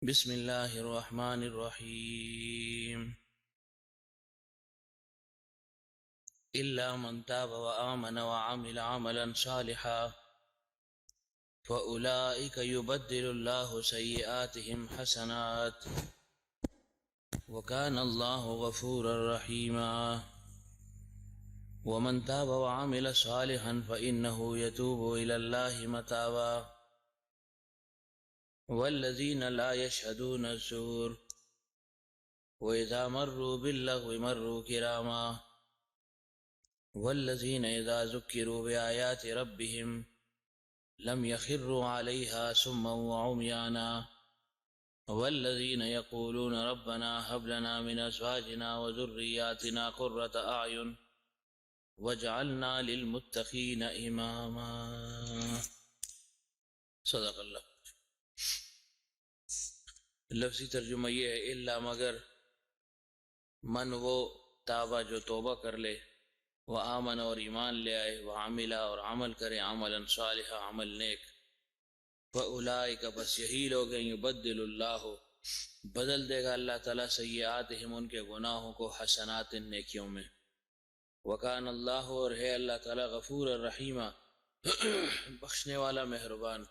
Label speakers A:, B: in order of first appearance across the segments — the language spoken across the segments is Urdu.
A: بسم اللہ الرحمن الرحیم إلا من تاب وآمن وعمل عملا صالحا فأولئك يبدل الله سيئاتهم حسنات وكان الله غفورا رحيما ومن تاب وعمل صالحا فإنه يتوب إلى الله متابا والذين لا يشهدون الزور وإذا مروا باللغو مروا كراما والذين إذا ذكروا بآيات ربهم لم يخروا عليها سما وعميانا والذين يقولون ربنا هب لنا من أزواجنا وذرياتنا قرة أعين واجعلنا للمتقين إماما صدق اللہ۔ لفظی ترجمہ یہ ہے الا مگر من وہ تابہ جو توبہ کر لے، وآمن اور ایمان لے آئے، وعمل اور عمل کرے عملا صالحا عمل نیک، فاولئک بس یہی لوگ ہیں یبدل اللہ بدل دے گا اللہ تعالیٰ سیئاتہم ان کے گناہوں کو حسنات نیکیوں میں، وکان اللہ اور ہے اللہ تعالیٰ غفور الرحیم بخشنے والا مہربان،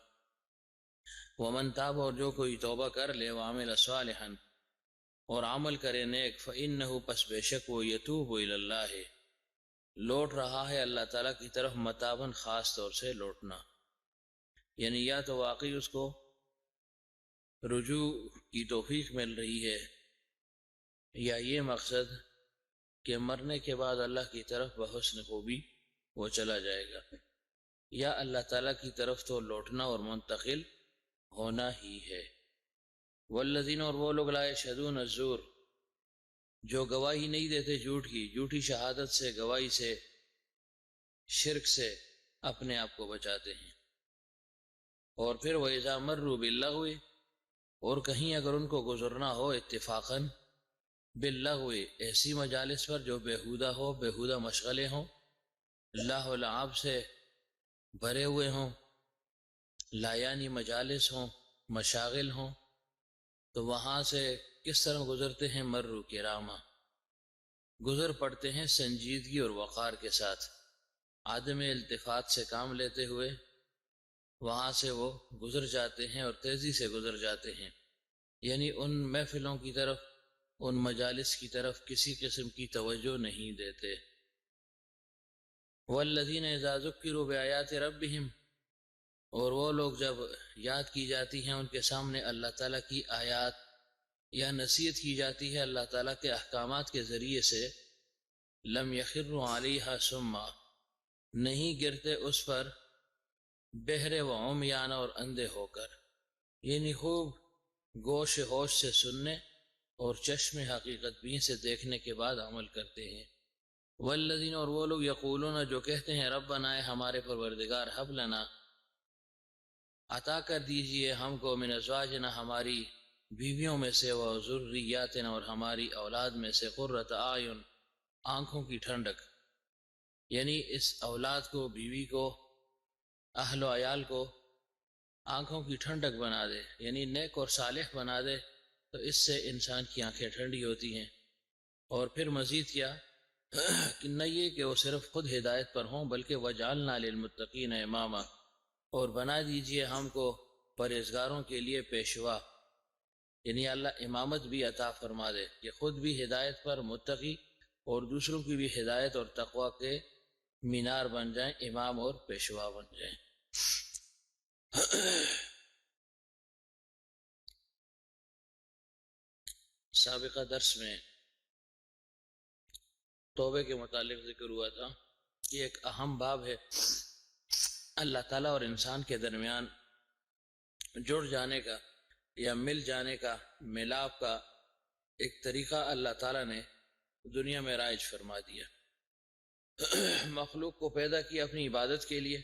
A: ومن تاب اور جو کوئی توبہ کر لے، وعمل صالحا اور عمل کرے نیک، فإنہ پس بے شک وہ یتوب الی اللہ لوٹ رہا ہے اللہ تعالیٰ کی طرف، متاباً خاص طور سے لوٹنا، یعنی یا تو واقعی اس کو رجوع کی توفیق مل رہی ہے، یا یہ مقصد کہ مرنے کے بعد اللہ کی طرف بحسن خوبی وہ چلا جائے گا، یا اللہ تعالیٰ کی طرف تو لوٹنا اور منتقل ہونا ہی ہے۔ والذین اور وہ لوگ لا یشہدون الزور جو گواہی نہیں دیتے جھوٹ کی، جھوٹی شہادت سے، گواہی سے، شرک سے اپنے آپ کو بچاتے ہیں۔ اور پھر وَإِذَا مَرُّوا بِاللَّغْوِ اور کہیں اگر ان کو گزرنا ہو اتفاقاً باللغو ایسی مجالس پر جو بیہودہ ہو، بیہودہ مشغلے ہوں، لہو و لعب سے بھرے ہوئے ہوں، لایانی مجالس ہوں، مشاغل ہوں، تو وہاں سے کس طرح گزرتے ہیں؟ مرو کراما گزر پڑتے ہیں سنجیدگی اور وقار کے ساتھ، عدم التفات سے کام لیتے ہوئے وہاں سے وہ گزر جاتے ہیں اور تیزی سے گزر جاتے ہیں، یعنی ان محفلوں کی طرف، ان مجالس کی طرف کسی قسم کی توجہ نہیں دیتے۔ والذین اذا ذکروا بآیات ربہم اور وہ لوگ جب یاد کی جاتی ہیں ان کے سامنے اللہ تعالیٰ کی آیات یا نصیحت کی جاتی ہے اللہ تعالیٰ کے احکامات کے ذریعے سے، لم یخروا علیہا سما نہیں گرتے اس پر بہرے و عمیان اور اندھے ہو کر، یعنی خوب گوش ہوش سے سننے اور چشم حقیقت بین سے دیکھنے کے بعد عمل کرتے ہیں۔ والذین اور وہ لوگ یقولون جو کہتے ہیں ربنا اے ہمارے پروردگار حب لنا عطا کر دیجئے ہم کو من ازواجنا ہماری بیویوں میں سے، و ذریاتنا اور ہماری اولاد میں سے، قرۃ اعین آنکھوں کی ٹھنڈک، یعنی اس اولاد کو، بیوی کو، اہل و عیال کو آنکھوں کی ٹھنڈک بنا دے، یعنی نیک اور صالح بنا دے، تو اس سے انسان کی آنکھیں ٹھنڈی ہوتی ہیں۔ اور پھر مزید کیا کہ نہ یہ کہ وہ صرف خود ہدایت پر ہوں بلکہ وجعلنا للمتقین اماما اور بنا دیجئے ہم کو پرہیزگاروں کے لیے پیشوا، یعنی اللہ امامت بھی عطا فرما دے کہ خود بھی ہدایت پر متقی اور دوسروں کی بھی ہدایت اور تقوی کے مینار بن جائیں، امام اور پیشوا بن جائیں۔ سابقہ درس میں توبے کے متعلق ذکر ہوا تھا کہ ایک اہم باب ہے اللہ تعالیٰ اور انسان کے درمیان جڑ جانے کا یا مل جانے کا، ملاپ کا ایک طریقہ اللہ تعالیٰ نے دنیا میں رائج فرما دیا۔ مخلوق کو پیدا کیا اپنی عبادت کے لیے،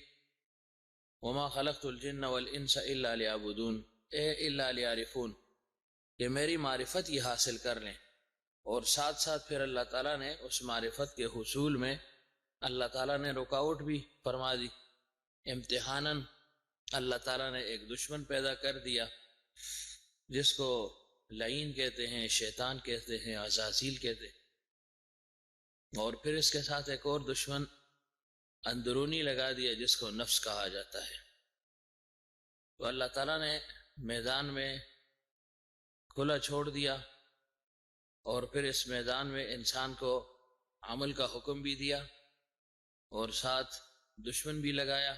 A: وما خلقت الجن والانس الا لیعبدون اے الا لیعرفون کہ میری معرفت یہ حاصل کر لیں، اور ساتھ ساتھ پھر اللہ تعالیٰ نے اس معرفت کے حصول میں اللہ تعالیٰ نے رکاوٹ بھی فرما دی، امتحاناً اللہ تعالیٰ نے ایک دشمن پیدا کر دیا جس کو لعین کہتے ہیں، شیطان کہتے ہیں، عزازیل کہتے ہیں، اور پھر اس کے ساتھ ایک اور دشمن اندرونی لگا دیا جس کو نفس کہا جاتا ہے۔ تو اللہ تعالیٰ نے میدان میں کھلا چھوڑ دیا، اور پھر اس میدان میں انسان کو عمل کا حکم بھی دیا اور ساتھ دشمن بھی لگایا۔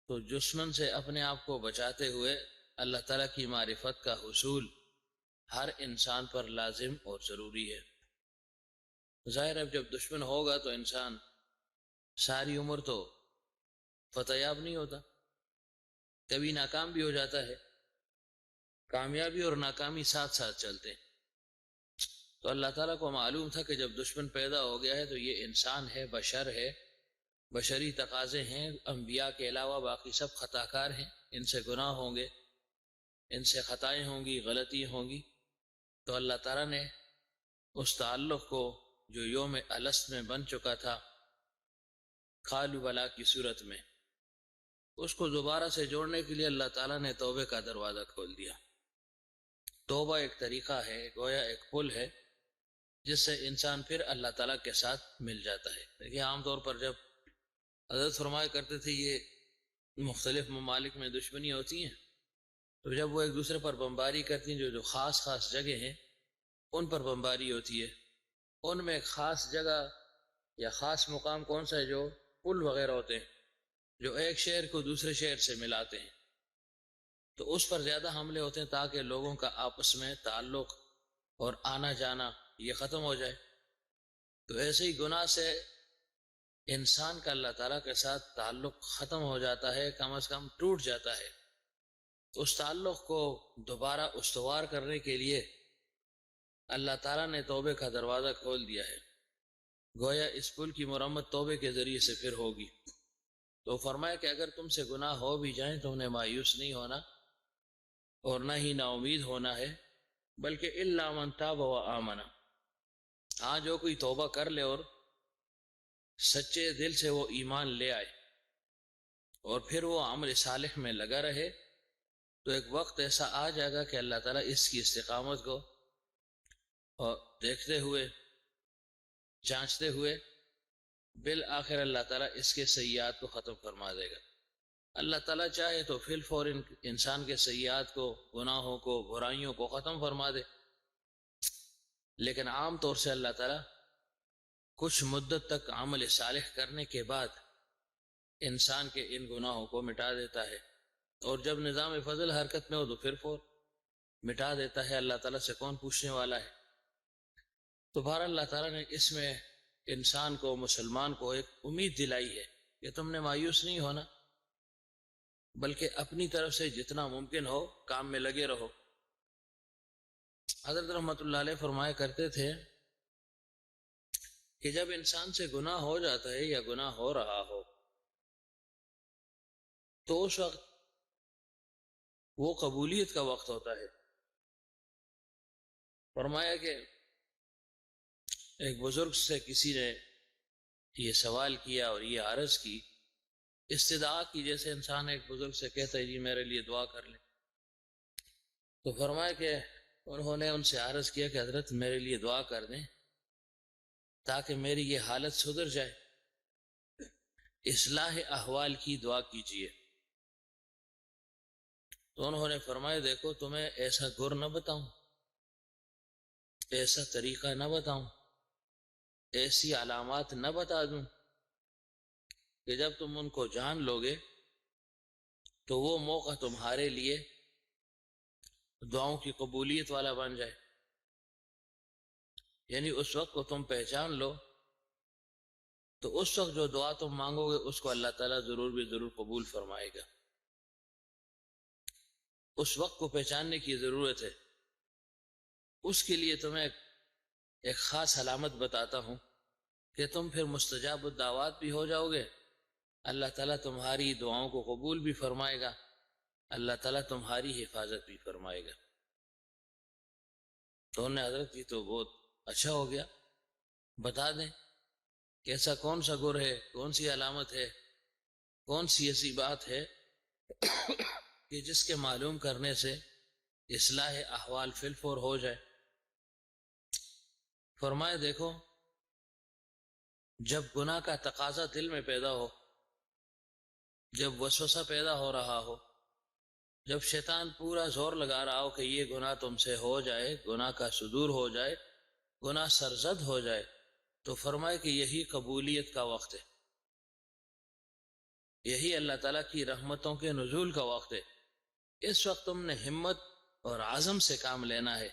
A: تو دشمن سے اپنے آپ کو بچاتے ہوئے اللہ تعالیٰ کی معرفت کا حصول ہر انسان پر لازم اور ضروری ہے۔ ظاہر ہے جب دشمن ہوگا تو انسان ساری عمر تو فتح یاب نہیں ہوتا، کبھی ناکام بھی ہو جاتا ہے، کامیابی اور ناکامی ساتھ ساتھ چلتے ہیں۔ تو اللہ تعالیٰ کو معلوم تھا کہ جب دشمن پیدا ہو گیا ہے تو یہ انسان ہے، بشر ہے، بشری تقاضے ہیں، انبیاء کے علاوہ باقی سب خطا کار ہیں، ان سے گناہ ہوں گے، ان سے خطائیں ہوں گی، غلطیاں ہوں گی۔ تو اللہ تعالیٰ نے اس تعلق کو جو یوم الست میں بن چکا تھا قالوا بلا کی صورت میں، اس کو دوبارہ سے جوڑنے کے لیے اللہ تعالیٰ نے توبے کا دروازہ کھول دیا۔ توبہ ایک طریقہ ہے، گویا ایک پل ہے جس سے انسان پھر اللہ تعالیٰ کے ساتھ مل جاتا ہے۔ دیکھیے عام طور پر جب حضرت فرمایا کرتے تھے یہ مختلف ممالک میں دشمنی ہوتی ہیں تو جب وہ ایک دوسرے پر بمباری کرتی ہیں، جو خاص خاص جگہ ہیں ان پر بمباری ہوتی ہے، ان میں ایک خاص جگہ یا خاص مقام کون سا ہے؟ جو پل وغیرہ ہوتے ہیں جو ایک شہر کو دوسرے شہر سے ملاتے ہیں، تو اس پر زیادہ حملے ہوتے ہیں تاکہ لوگوں کا آپس میں تعلق اور آنا جانا یہ ختم ہو جائے۔ تو ایسے ہی گناہ سے انسان کا اللہ تعالیٰ کے ساتھ تعلق ختم ہو جاتا ہے، کم از کم ٹوٹ جاتا ہے۔ اس تعلق کو دوبارہ استوار کرنے کے لیے اللہ تعالیٰ نے توبے کا دروازہ کھول دیا ہے، گویا اس پل کی مرمت توبے کے ذریعے سے پھر ہوگی۔ تو فرمایا کہ اگر تم سے گناہ ہو بھی جائیں تو انہیں مایوس نہیں ہونا اور نہ ہی نا امید ہونا ہے، بلکہ الا من تاب و آمن، ہاں جو کوئی توبہ کر لے اور سچے دل سے وہ ایمان لے آئے اور پھر وہ عمل صالح میں لگا رہے، تو ایک وقت ایسا آ جائے گا کہ اللہ تعالیٰ اس کی استقامت کو اور دیکھتے ہوئے جانچتے ہوئے بالآخر اللہ تعالیٰ اس کے سیئات کو ختم فرما دے گا۔ اللہ تعالیٰ چاہے تو فی الفور انسان کے سیئات کو، گناہوں کو، برائیوں کو ختم فرما دے، لیکن عام طور سے اللہ تعالیٰ کچھ مدت تک عمل صالح کرنے کے بعد انسان کے ان گناہوں کو مٹا دیتا ہے، اور جب نظام فضل حرکت میں ہو تو پھر فور مٹا دیتا ہے۔ اللہ تعالیٰ سے کون پوچھنے والا ہے؟ تو بہر اللہ تعالیٰ نے اس میں انسان کو، مسلمان کو ایک امید دلائی ہے کہ تم نے مایوس نہیں ہونا، بلکہ اپنی طرف سے جتنا ممکن ہو کام میں لگے رہو۔ حضرت رحمۃ اللہ علیہ فرمایا کرتے تھے کہ جب انسان سے گناہ ہو جاتا ہے یا گناہ ہو رہا ہو تو اس وقت وہ قبولیت کا وقت ہوتا ہے۔ فرمایا کہ ایک بزرگ سے کسی نے یہ سوال کیا اور یہ عرض کی، استدعا کی، جیسے انسان ایک بزرگ سے کہتا ہے جی میرے لیے دعا کر لیں، تو فرمایا کہ انہوں نے ان سے عرض کیا کہ حضرت میرے لیے دعا کر دیں تاکہ میری یہ حالت سدھر جائے، اصلاح احوال کی دعا کیجیے۔ تو انہوں نے فرمایا دیکھو تمہیں ایسا گر نہ بتاؤں، ایسا طریقہ نہ بتاؤں، ایسی علامات نہ بتا دوں کہ جب تم ان کو جان لو گے تو وہ موقع تمہارے لیے دعاؤں کی قبولیت والا بن جائے، یعنی اس وقت کو تم پہچان لو تو اس وقت جو دعا تم مانگو گے اس کو اللہ تعالیٰ ضرور بھی ضرور قبول فرمائے گا۔ اس وقت کو پہچاننے کی ضرورت ہے، اس کے لیے تمہیں ایک خاص علامت بتاتا ہوں کہ تم پھر مستجاب الدعوات بھی ہو جاؤ گے، اللہ تعالیٰ تمہاری دعاؤں کو قبول بھی فرمائے گا، اللہ تعالیٰ تمہاری حفاظت بھی فرمائے گا۔ تو انہوں نے حضرت جی تو بہت اچھا ہو گیا، بتا دیں کہ ایسا کون سا گر ہے، کون سی علامت ہے، کون سی ایسی بات ہے کہ جس کے معلوم کرنے سے اصلاح احوال فی الفور ہو جائے۔ فرمائے دیکھو جب گناہ کا تقاضا دل میں پیدا ہو، جب وسوسہ پیدا ہو رہا ہو، جب شیطان پورا زور لگا رہا ہو کہ یہ گناہ تم سے ہو جائے، گناہ کا صدور ہو جائے، گناہ سرزد ہو جائے، تو فرمائے کہ یہی قبولیت کا وقت ہے، یہی اللہ تعالیٰ کی رحمتوں کے نزول کا وقت ہے۔ اس وقت تم نے ہمت اور عزم سے کام لینا ہے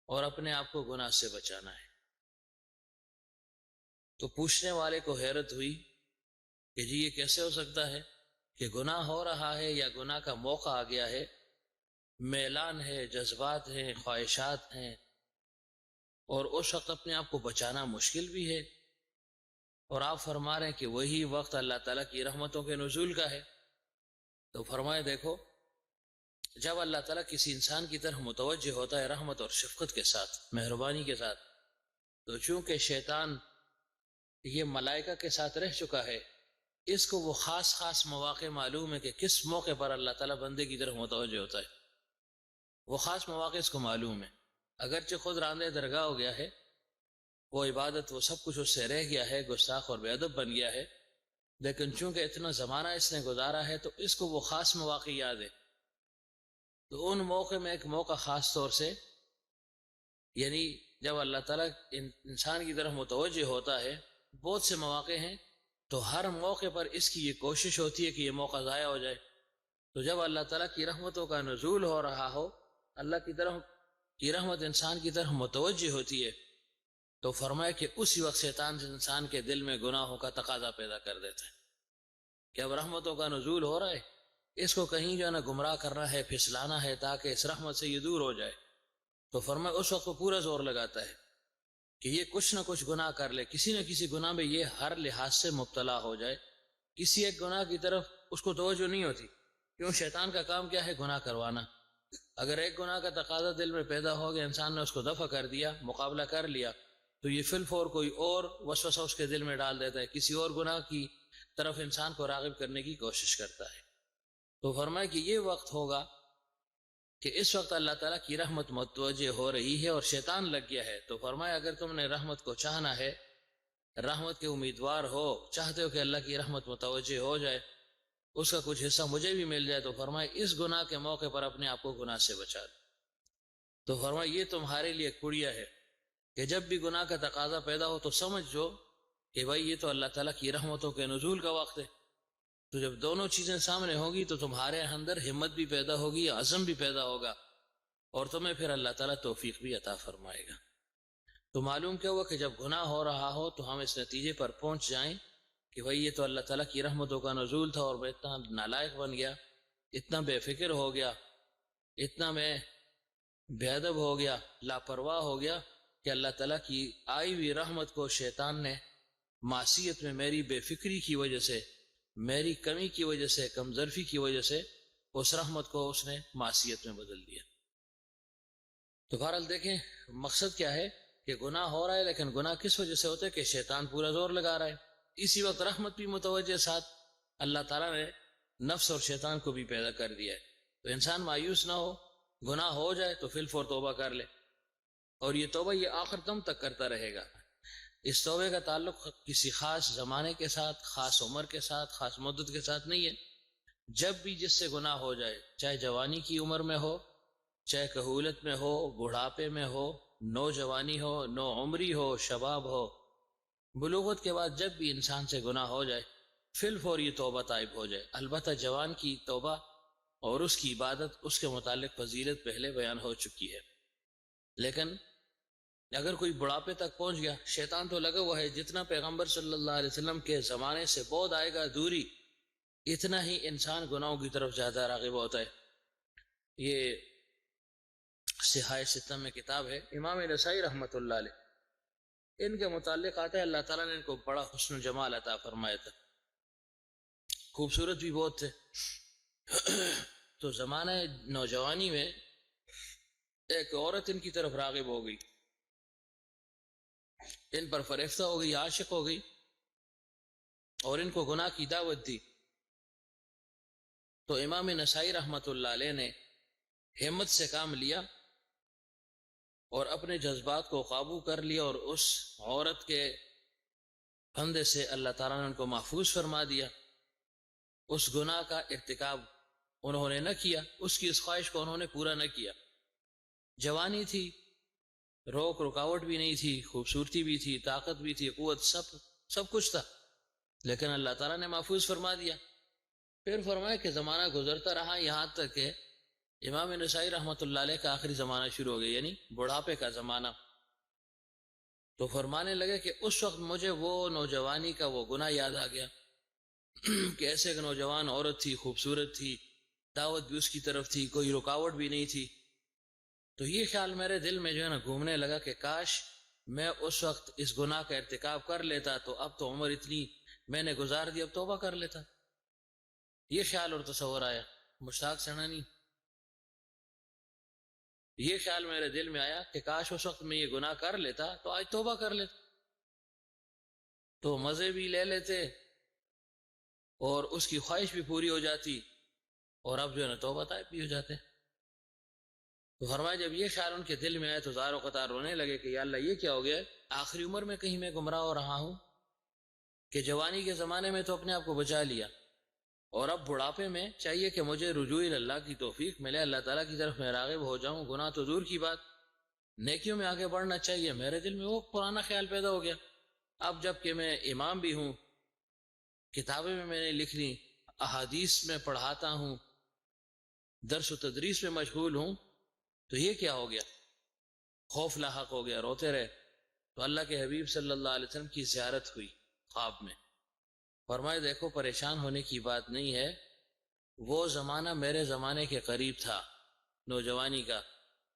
A: اور اپنے آپ کو گناہ سے بچانا ہے۔ تو پوچھنے والے کو حیرت ہوئی کہ جی یہ کیسے ہو سکتا ہے کہ گناہ ہو رہا ہے یا گناہ کا موقع آ گیا ہے، میلان ہے، جذبات ہیں، خواہشات ہیں، اور اس وقت اپنے آپ کو بچانا مشکل بھی ہے، اور آپ فرما رہے ہیں کہ وہی وقت اللہ تعالیٰ کی رحمتوں کے نزول کا ہے۔ تو فرمائے دیکھو جب اللہ تعالیٰ کسی انسان کی طرف متوجہ ہوتا ہے رحمت اور شفقت کے ساتھ، مہربانی کے ساتھ، تو چونکہ شیطان یہ ملائکہ کے ساتھ رہ چکا ہے، اس کو وہ خاص خاص مواقع معلوم ہے کہ کس موقع پر اللہ تعالیٰ بندے کی طرف متوجہ ہوتا ہے، وہ خاص مواقع اس کو معلوم ہے۔ اگرچہ خود راندہ درگاہ ہو گیا ہے، وہ عبادت وہ سب کچھ اس سے رہ گیا ہے، گستاخ اور بے ادب بن گیا ہے، لیکن چونکہ اتنا زمانہ اس نے گزارا ہے تو اس کو وہ خاص مواقع یاد ہے۔ تو ان موقع میں ایک موقع خاص طور سے، یعنی جب اللہ تعالیٰ انسان کی طرف متوجہ ہوتا ہے، بہت سے مواقع ہیں، تو ہر موقع پر اس کی یہ کوشش ہوتی ہے کہ یہ موقع ضائع ہو جائے۔ تو جب اللہ تعالیٰ کی رحمتوں کا نزول ہو رہا ہو، اللہ کی طرف کی رحمت انسان کی طرف متوجہ ہوتی ہے، تو فرمایا کہ اسی وقت شیطان انسان کے دل میں گناہوں کا تقاضا پیدا کر دیتا ہے کہ اب رحمتوں کا نزول ہو رہا ہے، اس کو کہیں جو ہے نا گمراہ کرنا ہے، پھسلانا ہے تاکہ اس رحمت سے یہ دور ہو جائے۔ تو فرمایا اس وقت وہ پورا زور لگاتا ہے کہ یہ کچھ نہ کچھ گناہ کر لے، کسی نہ کسی گناہ میں یہ ہر لحاظ سے مبتلا ہو جائے، کسی ایک گناہ کی طرف اس کو توجہ نہیں ہوتی، کیوں شیطان کا کام کیا ہے؟ گناہ کروانا۔ اگر ایک گناہ کا تقاضا دل میں پیدا ہو گیا، انسان نے اس کو دفع کر دیا، مقابلہ کر لیا، تو یہ فی الفور کوئی اور وسوسہ اس کے دل میں ڈال دیتا ہے، کسی اور گناہ کی طرف انسان کو راغب کرنے کی کوشش کرتا ہے۔ تو فرمایا کہ یہ وقت ہوگا کہ اس وقت اللہ تعالیٰ کی رحمت متوجہ ہو رہی ہے اور شیطان لگ گیا ہے۔ تو فرمایا اگر تم نے رحمت کو چاہنا ہے، رحمت کے امیدوار ہو، چاہتے ہو کہ اللہ کی رحمت متوجہ ہو جائے، اس کا کچھ حصہ مجھے بھی مل جائے، تو فرمایا اس گناہ کے موقع پر اپنے آپ کو گناہ سے بچا دو۔ تو فرمایا یہ تمہارے لیے کڑیا ہے کہ جب بھی گناہ کا تقاضا پیدا ہو تو سمجھ جو کہ بھائی یہ تو اللہ تعالیٰ کی رحمتوں کے نزول کا وقت ہے۔ تو جب دونوں چیزیں سامنے ہوگی تو تمہارے اندر ہمت بھی پیدا ہوگی، عزم بھی پیدا ہوگا، اور تمہیں پھر اللہ تعالیٰ توفیق بھی عطا فرمائے گا۔ تو معلوم کیا ہوا کہ جب گناہ ہو رہا ہو تو ہم اس نتیجے پر پہنچ جائیں کہ بھائی یہ تو اللہ تعالیٰ کی رحمتوں کا نزول تھا اور میں اتنا نالائق بن گیا، اتنا بے فکر ہو گیا، اتنا میں بے ادب ہو گیا، لاپرواہ ہو گیا کہ اللہ تعالیٰ کی آئی ہوئی رحمت کو شیطان نے معصیت میں میری بے فکری کی وجہ سے، میری کمی کی وجہ سے، کمظرفی کی وجہ سے اس رحمت کو اس نے معصیت میں بدل دیا۔ تو بہرحال دیکھیں مقصد کیا ہے کہ گناہ ہو رہا ہے، لیکن گناہ کس وجہ سے ہوتا ہے کہ شیطان پورا زور لگا رہا ہے۔ اسی وقت رحمت بھی متوجہ، ساتھ اللہ تعالیٰ نے نفس اور شیطان کو بھی پیدا کر دیا ہے۔ تو انسان مایوس نہ ہو، گناہ ہو جائے تو فی الفور توبہ کر لے، اور یہ توبہ یہ آخر دم تک کرتا رہے گا۔ اس توبے کا تعلق کسی خاص زمانے کے ساتھ، خاص عمر کے ساتھ، خاص مدت کے ساتھ نہیں ہے۔ جب بھی جس سے گناہ ہو جائے، چاہے جوانی کی عمر میں ہو، چاہے کہولت میں ہو، بڑھاپے میں ہو، نوجوانی ہو، نو عمری ہو، شباب ہو، بلوغت کے بعد جب بھی انسان سے گناہ ہو جائے فی الفور یہ توبہ طائب ہو جائے۔ البتہ جوان کی توبہ اور اس کی عبادت، اس کے متعلق فضیلت پہلے بیان ہو چکی ہے، لیکن اگر کوئی بڑھاپے تک پہنچ گیا، شیطان تو لگا ہوا ہے، جتنا پیغمبر صلی اللہ علیہ وسلم کے زمانے سے بعد آئے گا دوری، اتنا ہی انسان گناہوں کی طرف زیادہ راغب ہوتا ہے۔ یہ صحاح ستہ میں کتاب ہے، امام نسائی رحمۃ اللہ علیہ، ان کے متعلق آتا ہے اللہ تعالیٰ نے ان کو بڑا حسن و جمال عطا فرمایا تھا، خوبصورت بھی بہت تھے۔ تو زمانہ نوجوانی میں ایک عورت ان کی طرف راغب ہو گئی، ان پر فریفتہ ہو گئی، عاشق ہو گئی، اور ان کو گناہ کی دعوت دی۔ تو امام نسائی رحمۃ اللہ علیہ نے ہمت سے کام لیا اور اپنے جذبات کو قابو کر لیا، اور اس عورت کے پھندے سے اللہ تعالیٰ نے ان کو محفوظ فرما دیا۔ اس گناہ کا ارتکاب انہوں نے نہ کیا، اس کی اس خواہش کو انہوں نے پورا نہ کیا۔ جوانی تھی، روک رکاوٹ بھی نہیں تھی، خوبصورتی بھی تھی، طاقت بھی تھی، قوت، سب کچھ تھا، لیکن اللہ تعالیٰ نے محفوظ فرما دیا۔ پھر فرمایا کہ زمانہ گزرتا رہا، یہاں تک کہ امام نسائی رحمۃ اللہ علیہ کا آخری زمانہ شروع ہو گیا، یعنی بڑھاپے کا زمانہ۔ تو فرمانے لگے کہ اس وقت مجھے وہ نوجوانی کا وہ گناہ یاد آ گیا کہ ایسے ایک نوجوان عورت تھی، خوبصورت تھی، دعوت بھی اس کی طرف تھی، کوئی رکاوٹ بھی نہیں تھی۔ تو یہ خیال میرے دل میں جو ہے نا گھومنے لگا کہ کاش میں اس وقت اس گناہ کا ارتکاب کر لیتا، تو اب تو عمر اتنی میں نے گزار دی، اب توبہ کر لیتا۔ یہ خیال اور تصور آیا، مشتاق سنانی، یہ خیال میرے دل میں آیا کہ کاش اس وقت میں یہ گناہ کر لیتا تو آج توبہ کر لیتا، تو مزے بھی لے لیتے اور اس کی خواہش بھی پوری ہو جاتی، اور اب جو ہے نا توبہ طائب بھی ہو جاتے۔ تو فرمایا جب یہ خیال ان کے دل میں آئے تو زار و قطار رونے لگے کہ یا اللہ یہ کیا ہو گیا، آخری عمر میں کہیں میں گمراہ ہو رہا ہوں کہ جوانی کے زمانے میں تو اپنے آپ کو بچا لیا، اور اب بڑھاپے میں چاہیے کہ مجھے رجوع اللہ کی توفیق ملے، اللہ تعالیٰ کی طرف میں راغب ہو جاؤں، گناہ تو دور کی بات، نیکیوں میں آگے بڑھنا چاہیے۔ میرے دل میں وہ پرانا خیال پیدا ہو گیا، اب جب کہ میں امام بھی ہوں، کتابیں میں نے لکھ لی، احادیث میں پڑھاتا ہوں، درس و تدریس میں مشغول ہوں، تو یہ کیا ہو گیا، خوف لاحق ہو گیا، روتے رہے۔ تو اللہ کے حبیب صلی اللہ علیہ وسلم کی زیارت ہوئی خواب میں، فرمائے دیکھو پریشان ہونے کی بات نہیں ہے، وہ زمانہ میرے زمانے کے قریب تھا نوجوانی کا،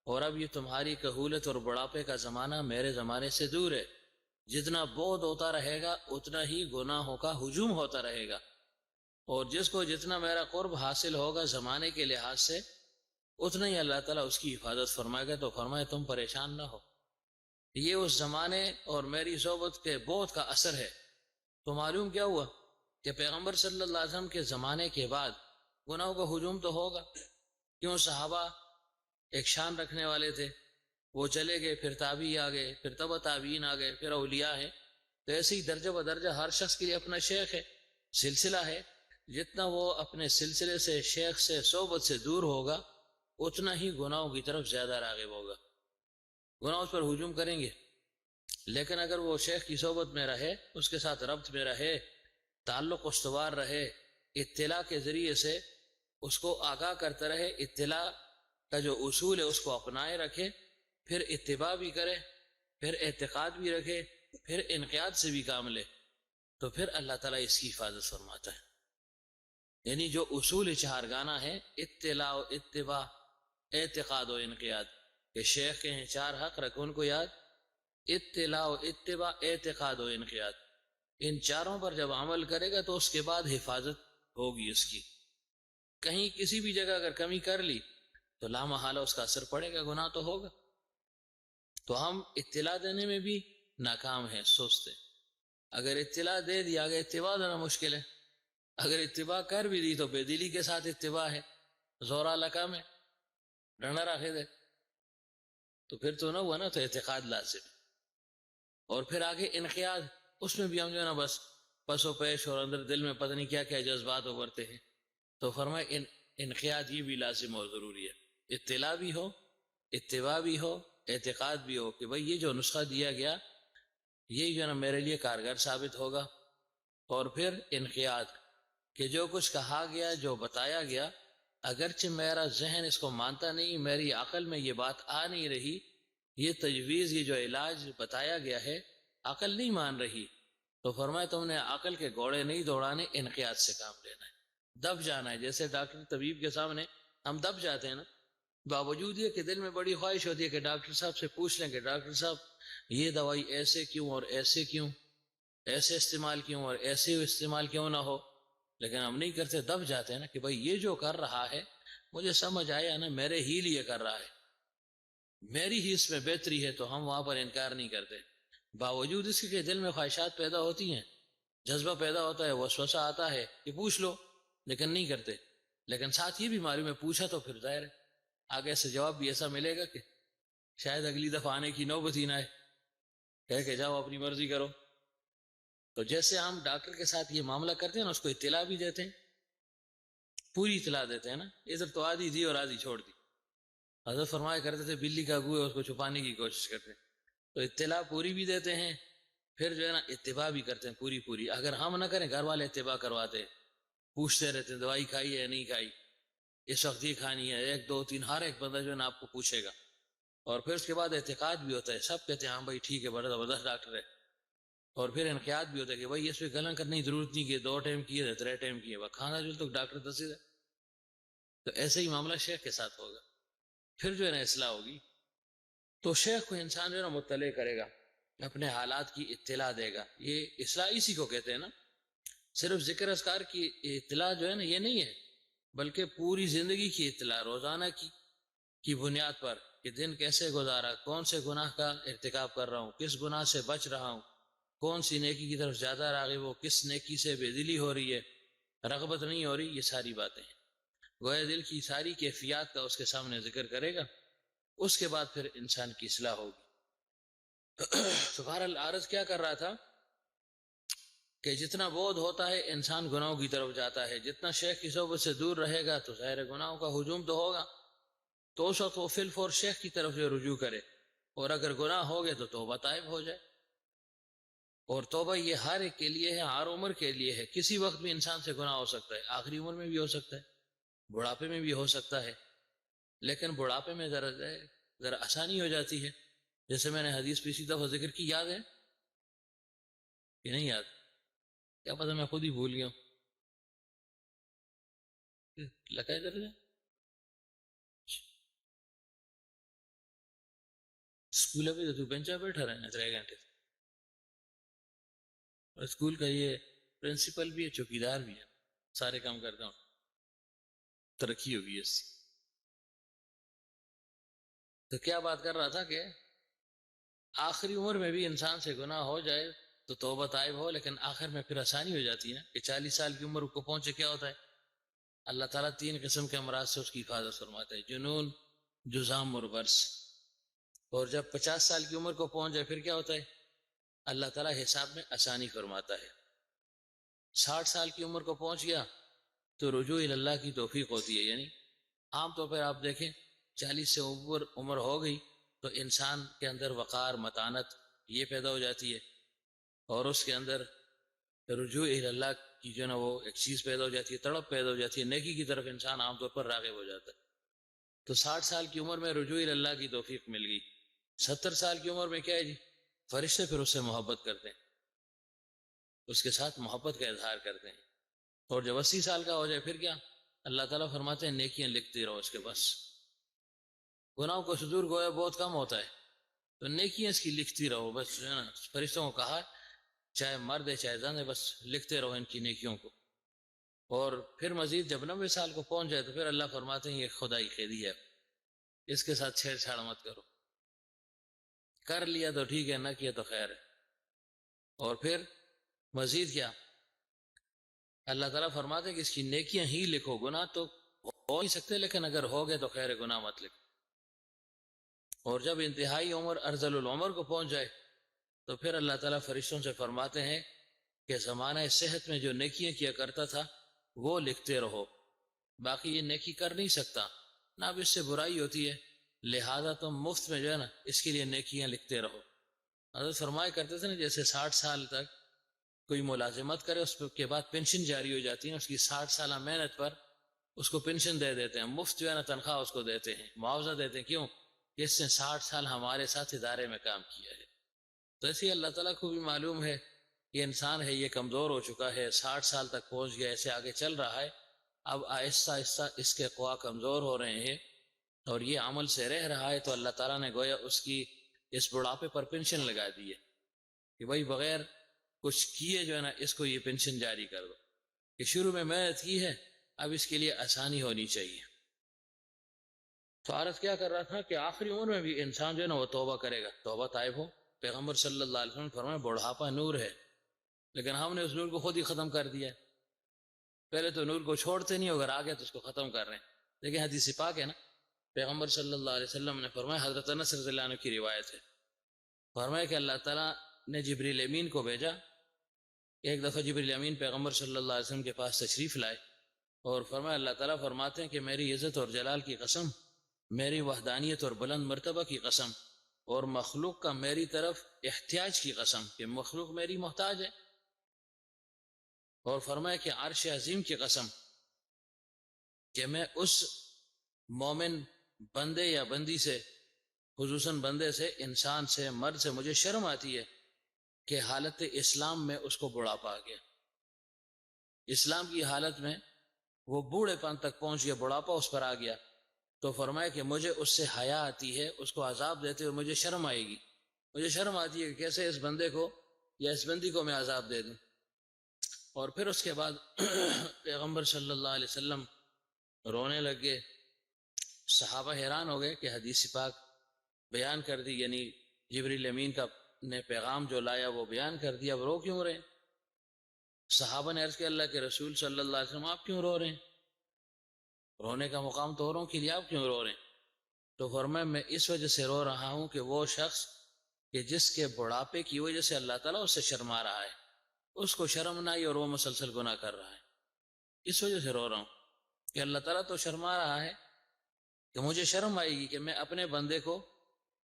A: اور اب یہ تمہاری کہولت اور بڑھاپے کا زمانہ میرے زمانے سے دور ہے، جتنا بعد ہوتا رہے گا اتنا ہی گناہوں کا ہجوم ہوتا رہے گا، اور جس کو جتنا میرا قرب حاصل ہوگا زمانے کے لحاظ سے اتنا ہی اللہ تعالیٰ اس کی حفاظت فرمائے گا۔ تو فرمائے تم پریشان نہ ہو، یہ اس زمانے اور میری صحبت کے بعد کا اثر ہے۔ تو معلوم کیا ہوا کہ پیغمبر صلی اللہ علیہ وسلم کے زمانے کے بعد گناہوں کا ہجوم تو ہوگا، کیوں صحابہ ایک شان رکھنے والے تھے، وہ چلے گئے، پھر تابعی آ گئے، پھر تبع تابعین آ گئے، پھر اولیاء ہیں، تو ایسے ہی درجہ بدرجہ ہر شخص کے لیے اپنا شیخ ہے، سلسلہ ہے، جتنا وہ اپنے سلسلے سے، شیخ سے، صحبت سے دور ہوگا اتنا ہی گناہوں کی طرف زیادہ راغب ہوگا، گناہ اس پر ہجوم کریں گے۔ لیکن اگر وہ شیخ کی صحبت میں رہے، اس کے ساتھ ربط میں رہے، تعلق استوار رہے، اطلاع کے ذریعے سے اس کو آگاہ کرتا رہے، اطلاع کا جو اصول ہے اس کو اپنائے رکھے، پھر اتباع بھی کرے، پھر اعتقاد بھی رکھے، پھر انقیاد سے بھی کام لے، تو پھر اللہ تعالیٰ اس کی حفاظت فرماتا ہے۔ یعنی جو اصول چہارگانہ ہے، اطلاع و اتباع، اعتقاد و انقیاد، کہ شیخ کے ہیں چار حق، رکھ ان کو یاد، اطلاع و اتباع، اعتقاد و انقیاد، ان چاروں پر جب عمل کرے گا تو اس کے بعد حفاظت ہوگی اس کی۔ کہیں کسی بھی جگہ اگر کمی کر لی تو لا محالہ اس کا اثر پڑے گا، گناہ تو ہوگا۔ تو ہم اطلاع دینے میں بھی ناکام ہیں، سوچتے اگر اطلاع دے دی آگے اتباع دینا مشکل ہے، اگر اتباع کر بھی دی تو بے دلی کے ساتھ اتباع ہے، زورا لکا میں ڈنڈا رکھے دے، تو پھر تو نہ ہوا نا، تو اعتقاد لازم، اور پھر آگے انقیاد، اس میں بھی ہم جو ہے نا بس پس و پیش اور اندر دل میں پتہ نہیں کیا کیا جذبات ابھرتے ہیں۔ تو فرمائے انقیاد یہ بھی لازم اور ضروری ہے، اطلاع بھی ہو، اتباع بھی ہو، اعتقاد بھی ہو کہ بھئی یہ جو نسخہ دیا گیا یہ جو ہے نا میرے لیے کارگر ثابت ہوگا، اور پھر انقیاد کہ جو کچھ کہا گیا، جو بتایا گیا، اگرچہ میرا ذہن اس کو مانتا نہیں، میری عقل میں یہ بات آ نہیں رہی، یہ تجویز، یہ جو علاج بتایا گیا ہے عقل نہیں مان رہی، تو فرمائے تم نے عقل کے گھوڑے نہیں دوڑانے، انقیاد سے کام لینا ہے، دب جانا ہے۔ جیسے ڈاکٹر طبیب کے سامنے ہم دب جاتے ہیں نا، باوجود یہ کہ دل میں بڑی خواہش ہوتی ہے کہ ڈاکٹر صاحب سے پوچھ لیں کہ ڈاکٹر صاحب یہ دوائی ایسے کیوں، اور ایسے کیوں، ایسے استعمال کیوں اور ایسے استعمال کیوں نہ ہو، لیکن ہم نہیں کرتے، دب جاتے ہیں نا کہ بھئی یہ جو کر رہا ہے مجھے سمجھ آیا نا، میرے ہی لیے کر رہا ہے، میری ہی اس میں بہتری ہے، تو ہم وہاں پر انکار نہیں کرتے، باوجود اس کے دل میں خواہشات پیدا ہوتی ہیں، جذبہ پیدا ہوتا ہے، وسوسہ آتا ہے کہ پوچھ لو، لیکن نہیں کرتے۔ لیکن ساتھ یہ بھی معلوم ہے پوچھا تو پھر ظاہر ہے آگے سے جواب بھی ایسا ملے گا کہ شاید اگلی دفعہ آنے کی نوبت ہی نہ آئے، کہہ کہ جاؤ اپنی مرضی کرو۔ تو جیسے ہم ڈاکٹر کے ساتھ یہ معاملہ کرتے ہیں نا، اس کو اطلاع بھی دیتے ہیں، پوری اطلاع دیتے ہیں نا، ادھر تو آدھی دی اور آدھی چھوڑ دی۔ حضرت فرمایا کرتے تھے بلی کا گویا اس کو چھپانے کی کوشش کرتے ہیں، تو اطلاع پوری بھی دیتے ہیں، پھر جو ہے نا اتباع بھی کرتے ہیں پوری۔ اگر ہم نہ کریں گھر والے اتباع کرواتے ہیں، پوچھتے رہتے ہیں دوائی کھائی ہے نہیں کھائی، اس وقت یہ کھانی ہے، 1 2 3 ہر ایک بندہ جو ہے نا آپ کو پوچھے گا، اور پھر اس کے بعد اعتقاد بھی ہوتا ہے، سب کہتے ہیں ہاں بھائی ٹھیک ہے بڑا زبردست ڈاکٹر ہے، اور پھر انقیاد بھی ہوتا ہے کہ بھائی اس پہ گلن کرنے کی ضرورت نہیں کہ 2 ٹائم کی ہے 3 ٹائم کی ہے، وہ کھانا جو تو ڈاکٹر دسے۔ تو ایسے ہی معاملہ شیخ کے ساتھ ہوگا، پھر جو ہے نا اصلاح ہوگی۔ تو شیخ کو انسان جو ہے نا مطلع کرے گا، اپنے حالات کی اطلاع دے گا، یہ اصلاح اسی کو کہتے ہیں نا۔ صرف ذکر اذکار کی اطلاع جو ہے نا یہ نہیں ہے، بلکہ پوری زندگی کی اطلاع، روزانہ کی بنیاد پر کہ دن کیسے گزارا، کون سے گناہ کا ارتکاب کر رہا ہوں، کس گناہ سے بچ رہا ہوں، کون سی نیکی کی طرف زیادہ راغب ہو، کس نیکی سے بے دلی ہو رہی ہے، رغبت نہیں ہو رہی، یہ ساری باتیں ہیں۔ گویا دل کی ساری کیفیات کا اس کے سامنے ذکر کرے گا، اس کے بعد پھر انسان کی اصلاح ہوگی۔ تو بہرحال عارض کیا کر رہا تھا کہ جتنا بودھ ہوتا ہے انسان گناہوں کی طرف جاتا ہے، جتنا شیخ کی صحبت سے دور رہے گا تو ظاہر گناہوں کا ہجوم تو ہوگا، تو اس وقت وہ فی الفور شیخ کی طرف جو رجوع کرے، اور اگر گناہ ہو گئے تو توبہ طائب ہو جائے۔ اور توبہ یہ ہر ایک کے لیے ہے، ہر عمر کے لیے ہے، کسی وقت بھی انسان سے گناہ ہو سکتا ہے، آخری عمر میں بھی ہو سکتا ہے، بڑھاپے میں بھی ہو سکتا ہے، لیکن بڑھاپے میں ذرا آسانی ہو جاتی ہے، جیسے میں نے حدیث پچھلی دفعہ ذکر کی، یاد ہے کہ نہیں یاد؟ کیا پتہ میں خود ہی بھول گیا ہوں، لگا ادھر ہے اسکول ابھی تو بینچ پہ بیٹھا رہنا 3 گھنٹے، اور اسکول کا یہ پرنسپل بھی ہے، چوکیدار بھی ہے، سارے کام کرتا ہوں، ترقی ہوگی اس سے۔ تو کیا بات کر رہا تھا کہ آخری عمر میں بھی انسان سے گناہ ہو جائے تو توبہ طائب ہو، لیکن آخر میں پھر آسانی ہو جاتی ہے کہ 40 سال کی عمر کو پہنچے کیا ہوتا ہے، اللہ تعالیٰ 3 قسم کے امراض سے اس کی حفاظت فرماتا ہے، جنون، جزام اور برس۔ اور جب 50 سال کی عمر کو پہنچ جائے پھر کیا ہوتا ہے، اللہ تعالیٰ حساب میں آسانی فرماتا ہے۔ 60 سال کی عمر کو پہنچ گیا تو رجوع اللہ کی توفیق ہوتی ہے، یعنی عام طور پر آپ دیکھیں 40 سے اوپر عمر ہو گئی تو انسان کے اندر وقار، متانت یہ پیدا ہو جاتی ہے، اور اس کے اندر رجوع اللہ کی جو ہے نا وہ ایک چیز پیدا ہو جاتی ہے، تڑپ پیدا ہو جاتی ہے، نیکی کی طرف انسان عام طور پر راغب ہو جاتا ہے۔ تو 60 سال کی عمر میں رجوع اللہ کی توفیق مل گئی۔ 70 سال کی عمر میں کیا ہے جی، فرشتے پھر اس سے محبت کرتے ہیں، اس کے ساتھ محبت کا اظہار کرتے ہیں۔ اور جب 80 سال کا ہو جائے پھر کیا، اللہ تعالیٰ فرماتے ہیں نیکیاں لکھتی رہو اس کے، بس گناہوں کو صدور گویا بہت کم ہوتا ہے، تو نیکیاں اس کی لکھتی رہو بس، جو ہے نا فرشتوں کو کہا چاہے مرد ہے چاہے زن ہے، بس لکھتے رہو ان کی نیکیوں کو۔ اور پھر مزید جب 90 سال کو پہنچ جائے تو پھر اللہ فرماتے ہیں یہ خدائی قیدی ہے، اس کے ساتھ چھیڑ چھاڑ مت کرو، کر لیا تو ٹھیک ہے، نہ کیا تو خیر ہے۔ اور پھر مزید کیا، اللہ تعالیٰ فرماتے ہیں کہ اس کی نیکیاں ہی لکھو، گناہ تو ہو نہیں سکتے لیکن اگر ہو گئے تو خیر ہے، گناہ مت لکھو۔ اور جب انتہائی عمر ارذل العمر کو پہنچ جائے تو پھر اللہ تعالیٰ فرشتوں سے فرماتے ہیں کہ زمانہ صحت میں جو نیکیاں کیا کرتا تھا وہ لکھتے رہو، باقی یہ نیکی کر نہیں سکتا، نہ اب اس سے برائی ہوتی ہے، لہذا تم مفت میں جو ہے نا اس کے لیے نیکیاں لکھتے رہو۔ حضرت فرمایا کرتے تھے نا جیسے 60 سال تک کوئی ملازمت کرے اس کے بعد پینشن جاری ہو جاتی ہے، اس کی 60 سالہ محنت پر اس کو پینشن دے دیتے ہیں، مفت جو ہے نا تنخواہ اس کو دیتے ہیں، معاوضہ دیتے ہیں، کیوں کہ اس نے 60 سال ہمارے ساتھ ادارے میں کام کیا ہے۔ تو ایسے اللہ تعالیٰ کو بھی معلوم ہے یہ انسان ہے، یہ کمزور ہو چکا ہے، 60 سال تک پہنچ گیا، ایسے آگے چل رہا ہے، اب آہستہ آہستہ اس کے قوا کمزور ہو رہے ہیں اور یہ عمل سے رہ رہا ہے، تو اللہ تعالیٰ نے گویا اس کی اس بڑھاپے پر پینشن لگا دی ہے کہ بھائی بغیر کچھ کیے جو ہے نا اس کو یہ پینشن جاری کر دو، کہ شروع میں محنت کی ہے، اب اس کے لیے آسانی ہونی چاہیے۔ تو عرض کیا کر رہا تھا کہ آخری عمر میں بھی انسان جو ہے نا وہ توبہ کرے گا، توبہ طائب ہو۔ پیغمبر صلی اللہ علیہ وسلم نے فرمایا بڑھاپا نور ہے، لیکن ہم نے اس نور کو خود ہی ختم کر دیا ہے۔ پہلے تو نور کو چھوڑتے نہیں، اگر آگے تو اس کو ختم کر رہے ہیں، لیکن حدیث پاک ہے نا، پیغمبر صلی اللہ علیہ وسلم نے فرمایا، حضرت انس رضی اللہ عنہ کی روایت ہے، فرمایا کہ اللہ تعالیٰ نے جبریل امین کو بھیجا. ایک دفعہ جبریل امین پیغمبر صلی اللہ علیہ وسلم کے پاس تشریف لائے اور فرمایا اللہ تعالیٰ فرماتے ہیں کہ میری عزت اور جلال کی قسم، میری وحدانیت اور بلند مرتبہ کی قسم، اور مخلوق کا میری طرف احتیاج کی قسم کہ مخلوق میری محتاج ہے، اور فرمایا کہ عرش عظیم کی قسم کہ میں اس مومن بندے یا بندی سے، خصوصاً بندے سے، انسان سے، مرد سے مجھے شرم آتی ہے کہ حالت اسلام میں اس کو بڑھاپا آ گیا، اسلام کی حالت میں وہ بوڑھے پن تک پہنچ گیا، بڑھاپا اس پر آ گیا، تو فرمایا کہ مجھے اس سے حیا آتی ہے، اس کو عذاب دیتے ہوئے مجھے شرم آئے گی، مجھے شرم آتی ہے کہ کیسے اس بندے کو یا اس بندی کو میں عذاب دے دوں. اور پھر اس کے بعد پیغمبر صلی اللہ علیہ وسلم رونے لگ گئے. صحابہ حیران ہو گئے کہ حدیث پاک بیان کر دی، یعنی جبریل امین کا نے پیغام جو لایا وہ بیان کر دیا، اب رو کیوں رہے ہیں؟ صحابہ نے عرض کیا اللہ کے رسول صلی اللہ علیہ وسلم آپ کیوں رو رہے ہیں؟ رونے کا مقام تو اوروں کے لیے، آپ کیوں رو رہے ہیں؟ تو فرمایا میں اس وجہ سے رو رہا ہوں کہ وہ شخص کہ جس کے بڑھاپے کی وجہ سے اللہ تعالیٰ اس سے شرما رہا ہے، اس کو شرم نہ آئی اور وہ مسلسل گناہ کر رہا ہے، اس وجہ سے رو رہا ہوں کہ اللہ تعالیٰ تو شرما رہا ہے کہ مجھے شرم آئے گی کہ میں اپنے بندے کو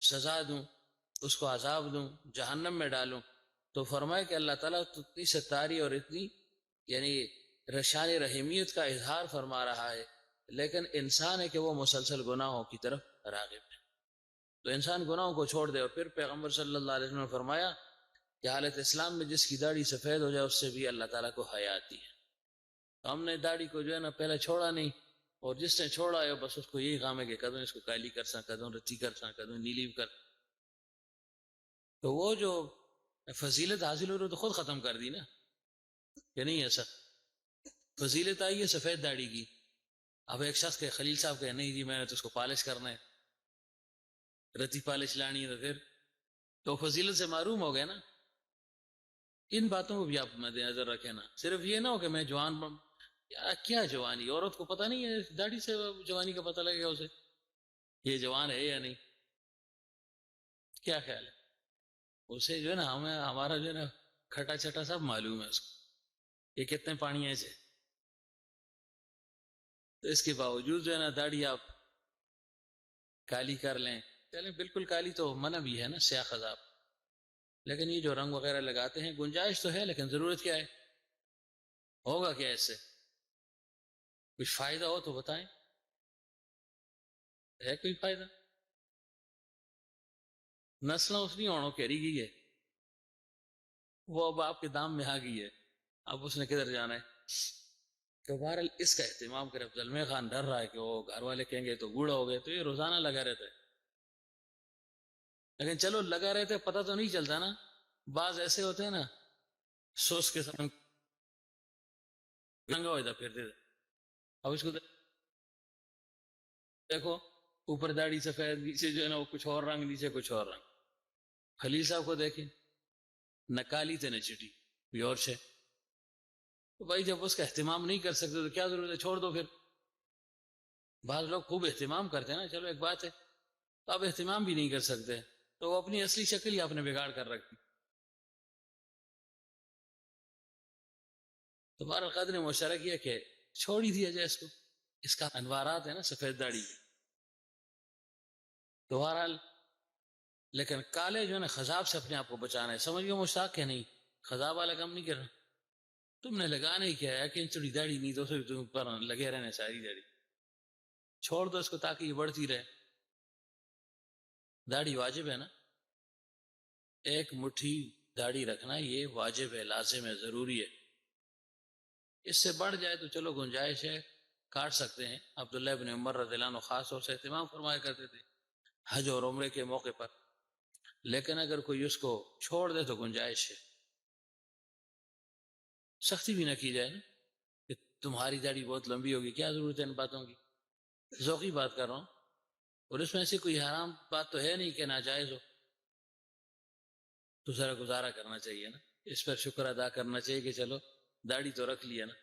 A: سزا دوں، اس کو عذاب دوں، جہنم میں ڈالوں. تو فرمایا کہ اللہ تعالیٰ تو اتنی ستاری اور اتنی یعنی رشان رحیمیت کا اظہار فرما رہا ہے، لیکن انسان ہے کہ وہ مسلسل گناہوں کی طرف راغب ہے، تو انسان گناہوں کو چھوڑ دے. اور پھر پیغمبر صلی اللہ علیہ وسلم نے فرمایا کہ حالت اسلام میں جس کی داڑھی سفید ہو جائے اس سے بھی اللہ تعالیٰ کو حیا آتی ہے. تو ہم نے داڑھی کو جو ہے نا پہلے چھوڑا نہیں، اور جس نے چھوڑا ہے بس اس کو یہی کام ہے کہ کدوں اس کو کالی کر سا، کدوں رتی کر سا، کدوں نیلی کر. تو وہ جو فضیلت حاصل ہو رہی تو خود ختم کر دی نا، کہ نہیں ایسا فضیلت آئی ہے سفید داڑھی کی. اب ایک شخص کے خلیل صاحب کہ نہیں جی میں نے تو اس کو پالش کرنا ہے، رتی پالش لانی ہے، تو پھر تو فضیلت سے معروم ہو گئے نا. ان باتوں کو بھی آپ مد نظر رکھیں نا، صرف یہ نہ ہو کہ میں جوان کیا جوانی، عورت کو پتہ نہیں ہے، داڑھی سے جوانی کا پتہ لگے گا اسے یہ جوان ہے یا نہیں، کیا خیال ہے؟ اسے جو ہے نا ہمارا جو ہے نا کھٹا چھٹا سب معلوم ہے اس کو، یہ کتنے پانی ہے اسے، تو اس کے باوجود جو ہے نا داڑھی آپ کالی کر لیں، چلیں بالکل کالی تو منع بھی ہے نا، سیاہ خضاب، لیکن یہ جو رنگ وغیرہ لگاتے ہیں گنجائش تو ہے، لیکن ضرورت کیا ہے؟ ہوگا کیا اس سے؟ کچھ فائدہ ہو تو بتائیں، ہے کوئی فائدہ؟ نسلیں اس نہیں ہونا کہری گئی ہے، وہ اب آپ کے دام میں آ گئی ہے، اب اس نے کدھر جانا ہے؟ تو بہرحال اس کا اہتمام کرے. زلمے خان ڈر رہا ہے کہ وہ گھر والے کہیں گے تو بوڑھا ہو گئے، تو یہ روزانہ لگا رہتا ہے. لیکن چلو لگا رہتے پتہ تو نہیں چلتا نا، بعض ایسے ہوتے ہیں نا سوس کے ساتھ ننگا ہوتا پھرتے تھے. اب اس کو دیکھو اوپر داڑھی سفید، نیچے جو ہے نا وہ کچھ اور رنگ، نیچے کچھ اور رنگ. خلیل صاحب کو دیکھیں نہ کالی تھے نہ چٹی، کوئی اور سے. تو بھائی جب اس کا اہتمام نہیں کر سکتے تو کیا ضرورت ہے، چھوڑ دو پھر. بعض لوگ خوب اہتمام کرتے ہیں نا، چلو ایک بات ہے، تو آپ اہتمام بھی نہیں کر سکتے تو وہ اپنی اصلی شکل ہی آپ نے بگاڑ کر رکھی. تو ہمارا قدر مشترک یہ کہ چھوڑ ہی دیا جائے اس کو، اس کا انوارات ہے نا سفید داڑھی. تو بہرحال لیکن کالے جو ہے نا خضاب سے اپنے آپ کو بچانا ہے. سمجھ گئے مشتاق کہ نہیں؟ خضاب والا کام نہیں کرنا، تم نے لگانا ہی کیا ہے کہ تھوڑی داڑھی نہیں تو تم پر لگے رہنے ساری داڑھی، چھوڑ دو اس کو تاکہ یہ بڑھتی رہے. داڑھی واجب ہے نا، ایک مٹھی داڑھی رکھنا یہ واجب ہے، لازم ہے، ضروری ہے. اس سے بڑھ جائے تو چلو گنجائش ہے، کاٹ سکتے ہیں. عبداللہ ابن عمر رضی اللہ عنہ خاص طور سے اہتمام فرمایا کرتے تھے حج اور عمرے کے موقع پر، لیکن اگر کوئی اس کو چھوڑ دے تو گنجائش ہے. سختی بھی نہ کی جائے نا کہ تمہاری داڑھی بہت لمبی ہوگی، کیا ضرورت ہے ان باتوں کی، ذوقی بات کر رہا ہوں، اور اس میں سے کوئی حرام بات تو ہے نہیں کہ ناجائز ہو. تو ذرا گزارا کرنا چاہیے نا، اس پر شکر ادا کرنا چاہیے کہ چلو داڑھی تو رکھ لیا نا.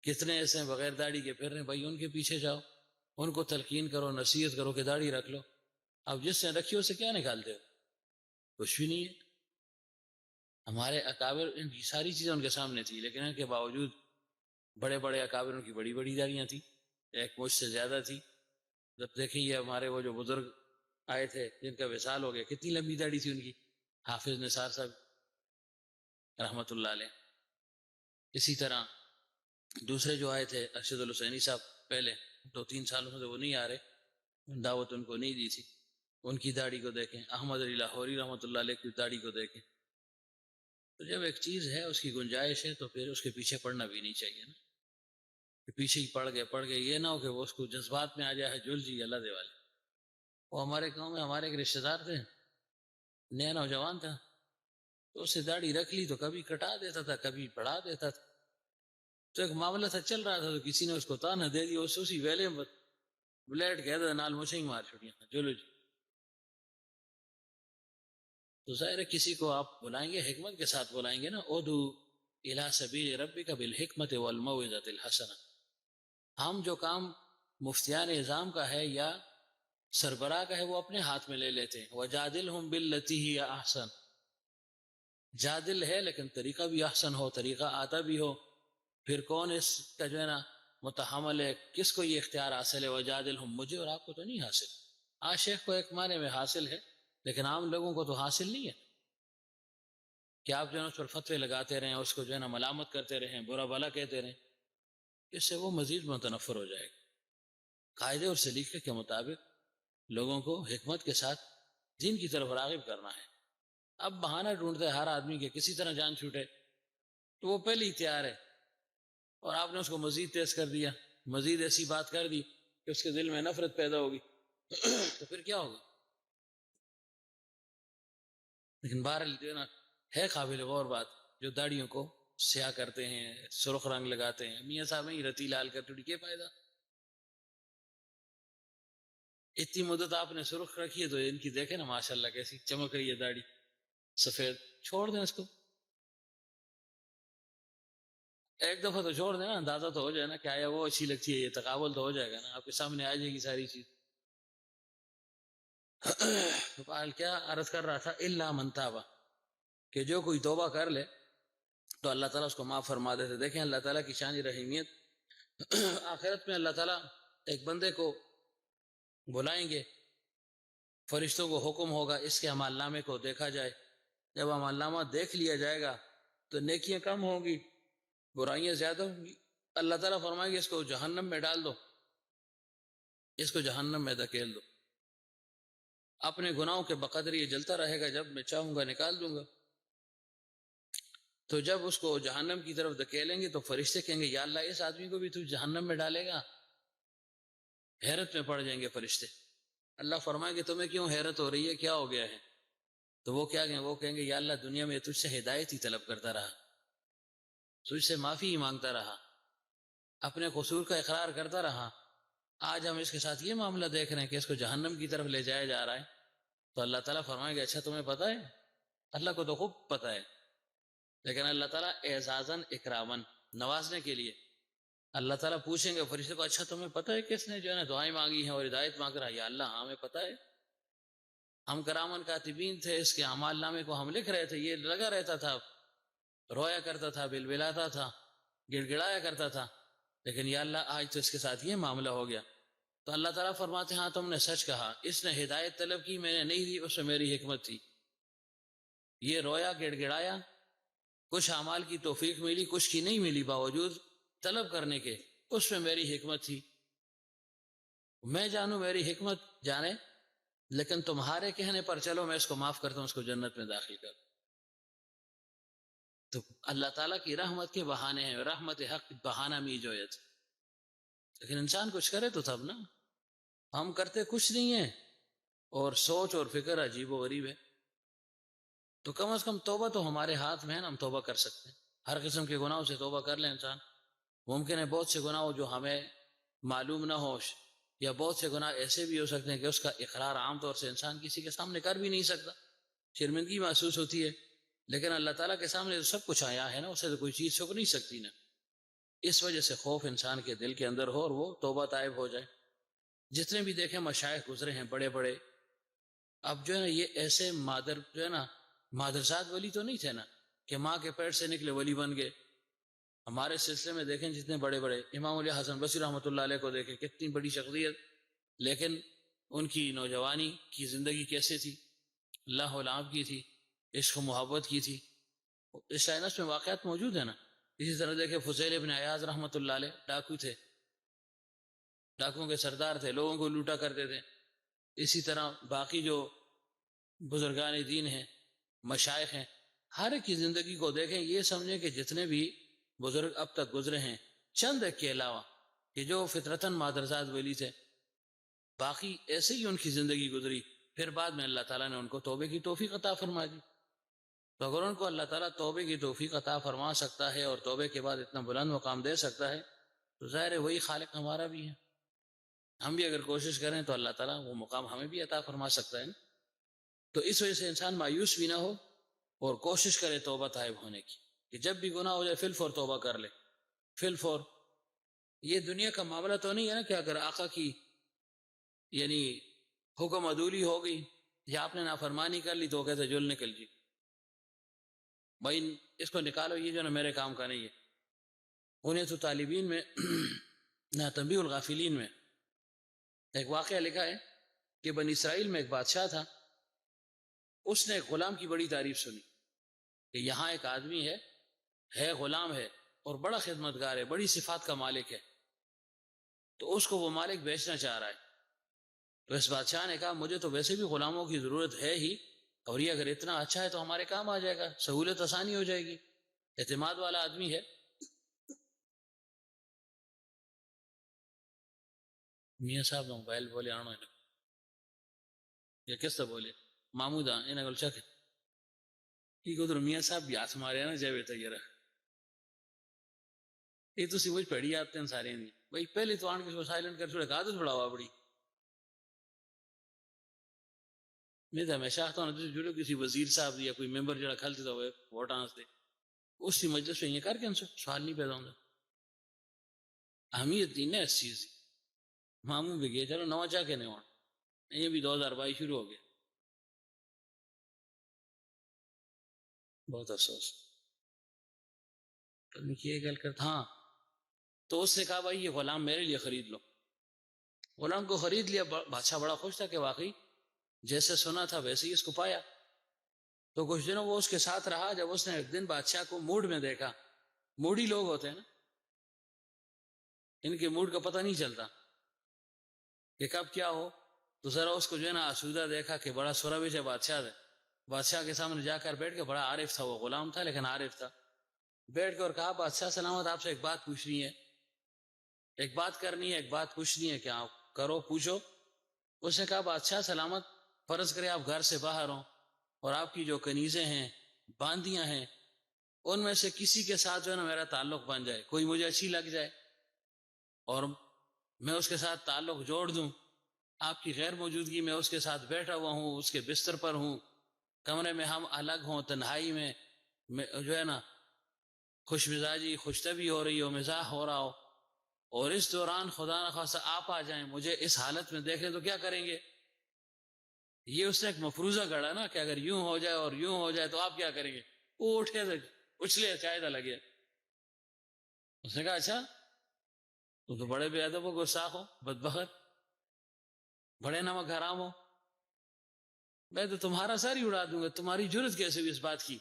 A: کتنے ایسے ہیں بغیر داڑھی کے پھر رہے، بھائی ان کے پیچھے جاؤ، ان کو تلقین کرو، نصیحت کرو کہ داڑھی رکھ لو. اب جس نے رکھی اسے کیا نکالتے ہو؟ کچھ بھی نہیں ہے. ہمارے اکابر ان کی ساری چیزیں ان کے سامنے تھی، لیکن ان کے باوجود بڑے بڑے اکابر ان کی بڑی بڑی داڑیاں تھیں، ایک مجھ سے زیادہ تھی. جب دیکھیں یہ ہمارے وہ جو بزرگ آئے تھے جن کا وصال ہو گیا، کتنی لمبی داڑھی تھی ان کی، حافظ نثار صاحب رحمۃ اللہ علیہ. اسی طرح دوسرے جو آئے تھے ارشد الحسینی صاحب، پہلے 2-3 سالوں سے وہ نہیں آ رہے، دعوت ان کو نہیں دی تھی. ان کی داڑھی کو دیکھیں. احمد علی لاہوری رحمۃ اللہ علیہ کی داڑھی کو دیکھیں. تو جب ایک چیز ہے اس کی گنجائش ہے تو پھر اس کے پیچھے پڑنا بھی نہیں چاہیے نا، کہ پیچھے ہی پڑ گئے یہ نہ ہو کہ وہ اس کو جذبات میں آ جائے جل جی اللہ دے والے. وہ ہمارے گاؤں میں ہمارے ایک رشتے دار تھے، نیا نوجوان تھا، تو اسے داڑھی رکھ لی تو کبھی کٹا دیتا تھا کبھی بڑھا دیتا تھا. تو ایک معاملہ تھا چل رہا تھا تو کسی نے اس کو تانا دے دیا، اسی ویلے میں بلیڈ کہہ دیا نال مجھے ہی مار چھوڑیاں چلو جی. تو ظاہر ہے کسی کو آپ بلائیں گے حکمت کے ساتھ بلائیں گے نا، ادعو الی سبیل ربک بالحکمت والموعظۃ الحسنہ. ہم جو کام مفتیان نظام کا ہے یا سربراہ کا ہے وہ اپنے ہاتھ میں لے لیتے ہیں. وجادلہم باللتی ہی احسن، جادل ہے لیکن طریقہ بھی احسن ہو، طریقہ آتا بھی ہو. پھر کون اس کا جو ہے نا متحمل ہے، کس کو یہ اختیار حاصل ہے؟ وجادلہم، مجھے اور آپ کو تو نہیں حاصل. شیخ کو ایک معنی میں حاصل ہے لیکن عام لوگوں کو تو حاصل نہیں ہے کہ آپ جو ہے اس پر فتوے لگاتے رہیں، اس کو جو ہے نا ملامت کرتے رہیں، برا بھلا کہتے رہیں. اس سے وہ مزید متنفر ہو جائے گا. قاعدے اور سلیقے کے مطابق لوگوں کو حکمت کے ساتھ دین کی طرف راغب کرنا ہے. اب بہانہ ڈھونڈتے ہے ہر آدمی کے کسی طرح جان چھوٹے، تو وہ پہلے ہی تیار ہے اور آپ نے اس کو مزید تیز کر دیا، مزید ایسی بات کر دی کہ اس کے دل میں نفرت پیدا ہوگی تو پھر کیا ہوگا؟ لیکن بہرحال جو ہے نا ہے قابل غور بات، جو داڑیوں کو سیاہ کرتے ہیں، سرخ رنگ لگاتے ہیں. میاں صاحب نہیں رتی لال کر ٹوٹی کیا فائدہ؟ اتنی مدت آپ نے سرخ رکھی ہے تو ان کی دیکھیں نا ماشاءاللہ کیسی چمک رہی ہے داڑھی سفید. چھوڑ دیں اس کو ایک دفعہ، تو چھوڑ دیں نا، اندازہ تو ہو جائے نا کہ آیا وہ اچھی لگتی ہے، یہ تقابل تو ہو جائے گا نا، آپ کے سامنے آ جائے گی ساری چیز. کیا عرض کر رہا تھا، الا من تاب، کہ جو کوئی توبہ کر لے تو اللہ تعالیٰ اس کو معاف فرما دیتے. دیکھیں اللہ تعالیٰ کی شان رحیمیت. آخرت میں اللہ تعالیٰ ایک بندے کو بلائیں گے، فرشتوں کو حکم ہوگا اس کے عمل نامے کو دیکھا جائے. جب عمل نامہ دیکھ لیا جائے گا تو نیکیاں کم ہوں گی، برائیاں زیادہ ہوں گی. اللہ تعالیٰ فرمائیں گے اس کو جہنم میں ڈال دو، اس کو جہنم میں دھکیل دو. اپنے گناہوں کے بقدر یہ جلتا رہے گا، جب میں چاہوں گا نکال دوں گا. تو جب اس کو جہنم کی طرف دھکیلیں گے تو فرشتے کہیں گے یا اللہ اس آدمی کو بھی تو جہنم میں ڈالے گا؟ حیرت میں پڑ جائیں گے فرشتے. اللہ فرمائیں گے تمہیں کیوں حیرت ہو رہی ہے، کیا ہو گیا ہے؟ تو وہ کیا کہیں؟ وہ کہیں گے یا اللہ دنیا میں تجھ سے ہدایت ہی طلب کرتا رہا، تجھ سے معافی ہی مانگتا رہا، اپنے قصور کا اقرار کرتا رہا. آج ہم اس کے ساتھ یہ معاملہ دیکھ رہے ہیں کہ اس کو جہنم کی طرف لے جایا جا رہا ہے. تو اللہ تعالیٰ فرمائیں گے اچھا تمہیں پتہ ہے؟ اللہ کو تو خوب پتہ ہے، لیکن اللہ تعالیٰ اعزازاً اکراماً، نوازنے کے لیے اللہ تعالیٰ پوچھیں گے فرشتے کو اچھا تمہیں پتہ ہے کس نے جو ہے نا دعائیں مانگی ہیں اور ہدایت مانگ رہا ہے؟ یا اللہ ہاں ہمیں پتہ ہے، ہم کرامن کاتبین تھے، اس کے اعمال نامے کو ہم لکھ رہے تھے، یہ لگا رہتا تھا، رویا کرتا تھا، بلبلاتا تھا، گڑ گڑایا کرتا تھا، لیکن یا اللہ آج تو اس کے ساتھ یہ معاملہ ہو گیا. تو اللہ تعالیٰ فرماتے ہیں ہاں تم نے سچ کہا، اس نے ہدایت طلب کی میں نے نہیں دی، اس میں میری حکمت تھی. یہ رویا گڑ گڑایا، کچھ اعمال کی توفیق ملی کچھ کی نہیں ملی، باوجود طلب کرنے کے اس میں میری حکمت تھی. میں جانوں میری حکمت جانے، لیکن تمہارے کہنے پر چلو میں اس کو معاف کرتا ہوں، اس کو جنت میں داخل کر. تو اللہ تعالیٰ کی رحمت کے بہانے ہیں، رحمت حق بہانہ می جویت. لیکن انسان کچھ کرے تو تب نا، ہم کرتے کچھ نہیں ہیں اور سوچ اور فکر عجیب و غریب ہے. تو کم از کم توبہ تو ہمارے ہاتھ میں ہے نا، ہم توبہ کر سکتے ہیں، ہر قسم کے گناہوں سے توبہ کر لیں انسان. ممکن ہے بہت سے گناہ جو ہمیں معلوم نہ ہو، یا بہت سے گناہ ایسے بھی ہو سکتے ہیں کہ اس کا اقرار عام طور سے انسان کسی کے سامنے کر بھی نہیں سکتا، شرمندگی محسوس ہوتی ہے. لیکن اللہ تعالیٰ کے سامنے تو سب کچھ آیا ہے نا، اسے تو کوئی چیز چھپ نہیں سکتی نا. اس وجہ سے خوف انسان کے دل کے اندر ہو اور وہ توبہ طائب ہو جائے. جتنے بھی دیکھیں مشائخ گزرے ہیں بڑے بڑے، اب جو ہے نا یہ ایسے مادر جو ہے نا مادرزاد ولی تو نہیں تھے نا کہ ماں کے پیٹ سے نکلے ولی بن گئے. ہمارے سلسلے میں دیکھیں جتنے بڑے بڑے، امام علی حسن بصری رحمۃ اللہ علیہ کو دیکھیں، کتنی بڑی شخصیت، لیکن ان کی نوجوانی کی زندگی کیسے تھی؟ اللہ علام کی تھی، عشق و محبت کی تھی. اس سائنس میں واقعات موجود ہیں نا. اسی طرح دیکھیں فضیل ابن عیاض رحمۃ اللہ علیہ، ڈاکو تھے، ڈاکوؤں کے سردار تھے، لوگوں کو لوٹا کرتے تھے. اسی طرح باقی جو بزرگان دین ہیں، مشائخ ہیں، ہر ایک کی زندگی کو دیکھیں، یہ سمجھیں کہ جتنے بھی بزرگ اب تک گزرے ہیں، چند ایک کے علاوہ کہ جو فطرتاً مادرزاد ولی تھے، باقی ایسے ہی ان کی زندگی گزری. پھر بعد میں اللہ تعالیٰ نے ان کو توبے کی توفیق عطا فرما دی. تو اگر ان کو اللہ تعالیٰ توبے کی توفیق عطا فرما سکتا ہے اور توبے کے بعد اتنا بلند مقام دے سکتا ہے، تو ظاہر ہے وہی خالق ہمارا بھی ہے. ہم بھی اگر کوشش کریں تو اللہ تعالیٰ وہ مقام ہمیں بھی عطا فرما سکتا ہے. تو اس وجہ سے انسان مایوس بھی نہ ہو اور کوشش کرے توبہ طائب ہونے کی، کہ جب بھی گناہ ہو جائے فی الفور توبہ کر لے، فی الفور. یہ دنیا کا معاملہ تو نہیں ہے نا کہ اگر آقا کی یعنی حکم عدولی ہو گئی یا آپ نے نافرمانی کر لی تو کہتے جل نکل جی بھائی اس کو نکالو، یہ جو نا میرے کام کا نہیں ہے. انہیں تو طالبین میں نہ تنبیہ الغافلین میں ایک واقعہ لکھا ہے کہ بنی اسرائیل میں ایک بادشاہ تھا، اس نے ایک غلام کی بڑی تعریف سنی کہ یہاں ایک آدمی ہے غلام ہے اور بڑا خدمتگار ہے، بڑی صفات کا مالک ہے، تو اس کو وہ مالک بیچنا چاہ رہا ہے. تو اس بادشاہ نے کہا مجھے تو ویسے بھی غلاموں کی ضرورت ہے ہی، اور یہ اگر اتنا اچھا ہے تو ہمارے کام آ جائے گا، سہولت آسانی ہو جائے گی، اعتماد والا آدمی ہے. میاں صاحب موبائل بولے آنا یا کس طرح بولے محمود انہیں گل چک ٹھیک ادھر میاں صاحب بھی ہاتھ مارے نا جب تیرا یہ تو مجھ پڑھی آتے ہیں سارے نہیں بھائی، پہلے تو آن کے سائلنٹ کر چھوڑے عادت بڑا ہوا بڑی. میں تو ہمیشہ آتا ہوں جو کسی وزیر صاحب یا کوئی ممبر جڑا کھلتے تھا ووٹ آنستے اس کی مجلس میں یہ کر کے ان سے سوال نہیں پیدا ہوتا. اہمیت دین ہے اس چیز کی. ماموں بھی گئے چلو نو چاہ کے نہیں ہونا، یہ بھی 2022 شروع ہو گیا. بہت افسوس کیے گل کرتا. ہاں تو اس نے کہا بھائی یہ غلام میرے لیے خرید لو. غلام کو خرید لیا. بادشاہ بڑا خوش تھا کہ واقعی جیسے سنا تھا ویسے ہی اس کو پایا. تو کچھ دنوں وہ اس کے ساتھ رہا. جب اس نے ایک دن بادشاہ کو موڈ میں دیکھا، موڈی لوگ ہوتے ہیں نا، ان کے موڈ کا پتہ نہیں چلتا کہ کب کیا ہو، تو ذرا اس کو جو ہے نا آسودہ دیکھا کہ بڑا سوربش ہے بادشاہ ہے. بادشاہ کے سامنے جا کر بیٹھ کے، بڑا عارف تھا وہ، غلام تھا لیکن عارف تھا، بیٹھ کے اور کہا بادشاہ سلامت، آپ سے ایک بات پوچھنی ہے، ایک بات کرنی ہے، ایک بات پوچھنی ہے، کیا آپ کرو پوچھو. اس نے کہا بادشاہ سلامت، فرض کرے آپ گھر سے باہر ہوں اور آپ کی جو کنیزیں ہیں، باندیاں ہیں، ان میں سے کسی کے ساتھ جو ہے نا میرا تعلق بن جائے، کوئی مجھے اچھی لگ جائے اور میں اس کے ساتھ تعلق جوڑ دوں، آپ کی غیر موجودگی میں اس کے ساتھ بیٹھا ہوا ہوں، اس کے بستر پر ہوں، کمرے میں ہم الگ ہوں، تنہائی میں جو ہے نا خوش مزاجی خوش طبی ہو رہی ہو، مزاح ہو رہا ہو، اور اس دوران خدا نخواستہ آپ آ جائیں مجھے اس حالت میں دیکھیں تو کیا کریں گے؟ یہ اس نے ایک مفروضہ گڑا نا کہ اگر یوں ہو جائے اور یوں ہو جائے تو آپ کیا کریں گے؟ وہ اٹھے تھے اچھلے چاہے لگے. اس نے کہا اچھا تو بڑے بے ادب ہو، گستاخ ہو، بدبخت، بڑے نمک حرام ہو، میں تو تمہارا سر ہی اڑا دوں گا، تمہاری جرت کیسے ہوئی اس بات کی؟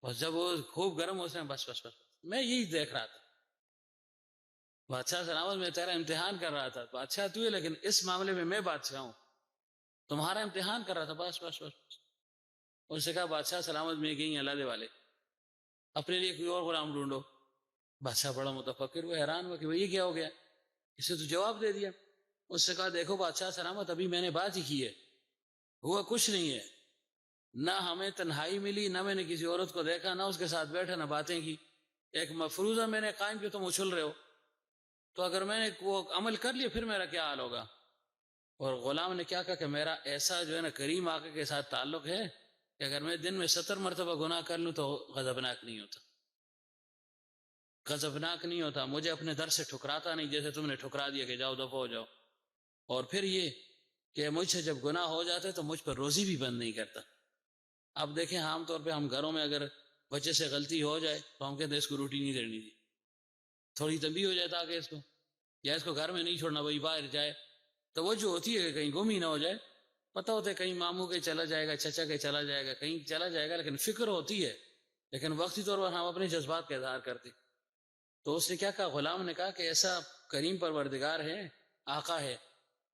A: بس جب وہ خوب گرم ہو، اس نے بس بس بس میں یہی دیکھ رہا تھا بادشاہ سلامت، میں تیرا امتحان کر رہا تھا. بادشاہ تو ہے لیکن اس معاملے میں بادشاہ ہوں، تمہارا امتحان کر رہا تھا، بس بس بس. اس سے کہا بادشاہ سلامت میں گئی اللہ دے والے، اپنے لیے کوئی اور غلام ڈھونڈو. بادشاہ بڑا متفکر ہوئے، حیران ہوا کہ یہ کیا ہو گیا، اسے تو جواب دے دیا. اس سے کہا دیکھو بادشاہ سلامت، ابھی میں نے بات ہی کی ہے، ہوا کچھ نہیں ہے، نہ ہمیں تنہائی ملی، نہ میں نے کسی عورت کو دیکھا، نہ اس کے ساتھ بیٹھا، نہ باتیں کی، ایک مفروضہ میں نے قائم کیا، تم اچھل رہے ہو. تو اگر میں نے وہ عمل کر لیا پھر میرا کیا حال ہوگا؟ اور غلام نے کیا کہا کہ میرا ایسا جو ہے نا کریم آقا کے ساتھ تعلق ہے کہ اگر میں دن میں 70 مرتبہ گناہ کر لوں تو غضبناک نہیں ہوتا. غضبناک نہیں ہوتا، مجھے اپنے در سے ٹھکراتا نہیں جیسے تم نے ٹھکرا دیا کہ جاؤ دفع ہو جاؤ. اور پھر یہ کہ مجھ سے جب گناہ ہو جاتے تو مجھ پر روزی بھی بند نہیں کرتا. اب دیکھیں عام طور پہ ہم گھروں میں اگر بچے سے غلطی ہو جائے تو ہم کہتے ہیں اس کو روٹی نہیں دینی تھی، تھوڑی تنبیہ ہو جائے تاکہ اس کو، یا اس کو گھر میں نہیں چھوڑنا، وہی باہر جائے. تو وہ جو ہوتی ہے کہ کہیں گم ہی نہ ہو جائے. پتہ ہوتا ہے کہیں ماموں کے چلا جائے گا، چچا کے چلا جائے گا، کہیں چلا جائے گا، لیکن فکر ہوتی ہے، لیکن وقتی طور پر ہم اپنے جذبات کا اظہار کرتے. تو اس نے کیا کہا، غلام نے کہا کہ ایسا کریم پروردگار ہے، آقا ہے،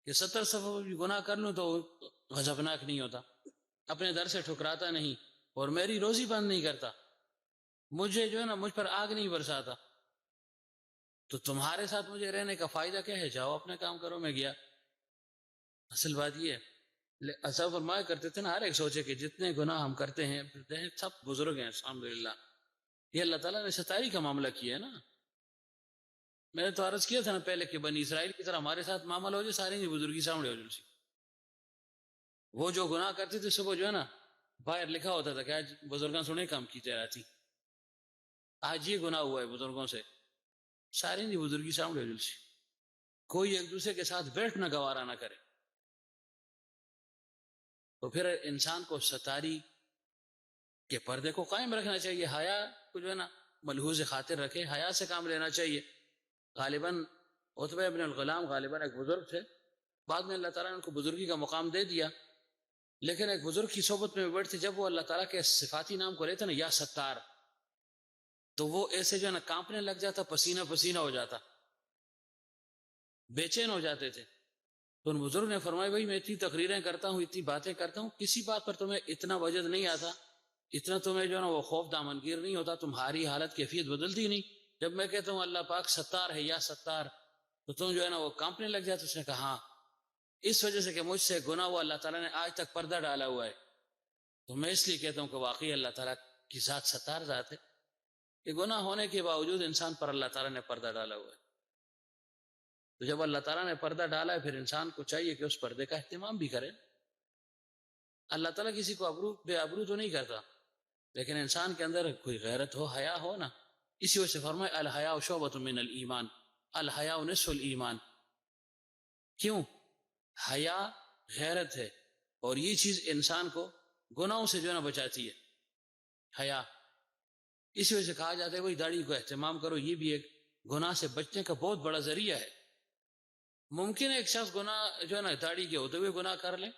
A: کہ 70 صفحہ بھی گناہ کر لوں تو غضبناک نہیں ہوتا، اپنے در سے ٹھکراتا نہیں، اور میری روزی بند نہیں کرتا، مجھے جو ہے نا مجھ پر آگ نہیں برساتا. تو تمہارے ساتھ مجھے رہنے کا فائدہ کیا ہے؟ جاؤ اپنے کام کرو. میں گیا. اصل بات یہ ہے، ایسا فرمایا کرتے تھے نا، ہر ایک سوچے کہ جتنے گناہ ہم کرتے ہیں سب بزرگ ہیں الحمدللہ. یہ اللہ تعالیٰ نے ستائی کا معاملہ کیا ہے نا. میں نے تو عرض کیا تھا نا پہلے کہ بنی اسرائیل کی طرح ہمارے ساتھ معاملہ ہو جائے، ساری نہیں بزرگی سامنے ہو جائے. وہ جو گناہ کرتے تھے صبح جو ہے نا باہر لکھا ہوتا تھا کہ آج بزرگاں سنے کام کی رہتی، آج یہ گناہ ہوا ہے بزرگوں سے، ساری نہیں بزرگی سامنے ہو جائے. کوئی ایک دوسرے کے ساتھ بیٹھنا گوارا نہ کرے. تو پھر انسان کو ستاری کے پردے کو قائم رکھنا چاہیے، حیا کو جو ہے نا ملحوظ خاطر رکھے، حیا سے کام لینا چاہیے. غالباً عتبہ ابن الغلام غالباً ایک بزرگ تھے، بعد میں اللہ تعالیٰ نے ان کو بزرگی کا مقام دے دیا، لیکن ایک بزرگ کی صحبت میں بیٹھتے، جب وہ اللہ تعالیٰ کے صفاتی نام کو لیتے نا یا ستار، تو وہ ایسے جو ہے نا کانپنے لگ جاتا، پسینہ پسینہ ہو جاتا، بے چین ہو جاتے تھے. تو ان بزرگ نے فرمایا بھائی میں اتنی تقریریں کرتا ہوں، اتنی باتیں کرتا ہوں، کسی بات پر تمہیں اتنا وجد نہیں آتا، اتنا تمہیں جو ہے نا وہ خوف دامنگیر نہیں ہوتا، تمہاری حالت کیفیت بدلتی نہیں. جب میں کہتا ہوں اللہ پاک ستار ہے یا ستار، تو تم جو ہے نا وہ کانپنے لگ جاتے. اس نے کہا ہاں، اس وجہ سے کہ مجھ سے گناہ ہوا، اللہ تعالیٰ نے آج تک پردہ ڈالا ہوا ہے، تو میں اس لیے کہتا ہوں کہ واقعی اللہ تعالیٰ کی ذات ستار ذات ہے، کہ گناہ ہونے کے باوجود انسان پر اللہ تعالیٰ نے پردہ ڈالا ہوا ہے. تو جب اللہ تعالیٰ نے پردہ ڈالا ہے پھر انسان کو چاہیے کہ اس پردے کا اہتمام بھی کرے. اللہ تعالیٰ کسی کو بے ابرو تو نہیں کرتا، لیکن انسان کے اندر کوئی غیرت ہو، حیا ہو نا. اسی وجہ سے فرمائے الحیاء شعبۃ من الایمان، الحیاء نصف الایمان. کیوں؟ حیا غیرت ہے، اور یہ چیز انسان کو گناہوں سے جو ہے نا بچاتی ہے، حیا. اسی وجہ سے کہا جاتا ہے وہی داڑھی کو اہتمام کرو، یہ بھی ایک گناہ سے بچنے کا بہت بڑا ذریعہ ہے. ممکن ہے ایک شخص گناہ جو ہے نا داڑھی کے ہوتے ہوئے گناہ کر لے،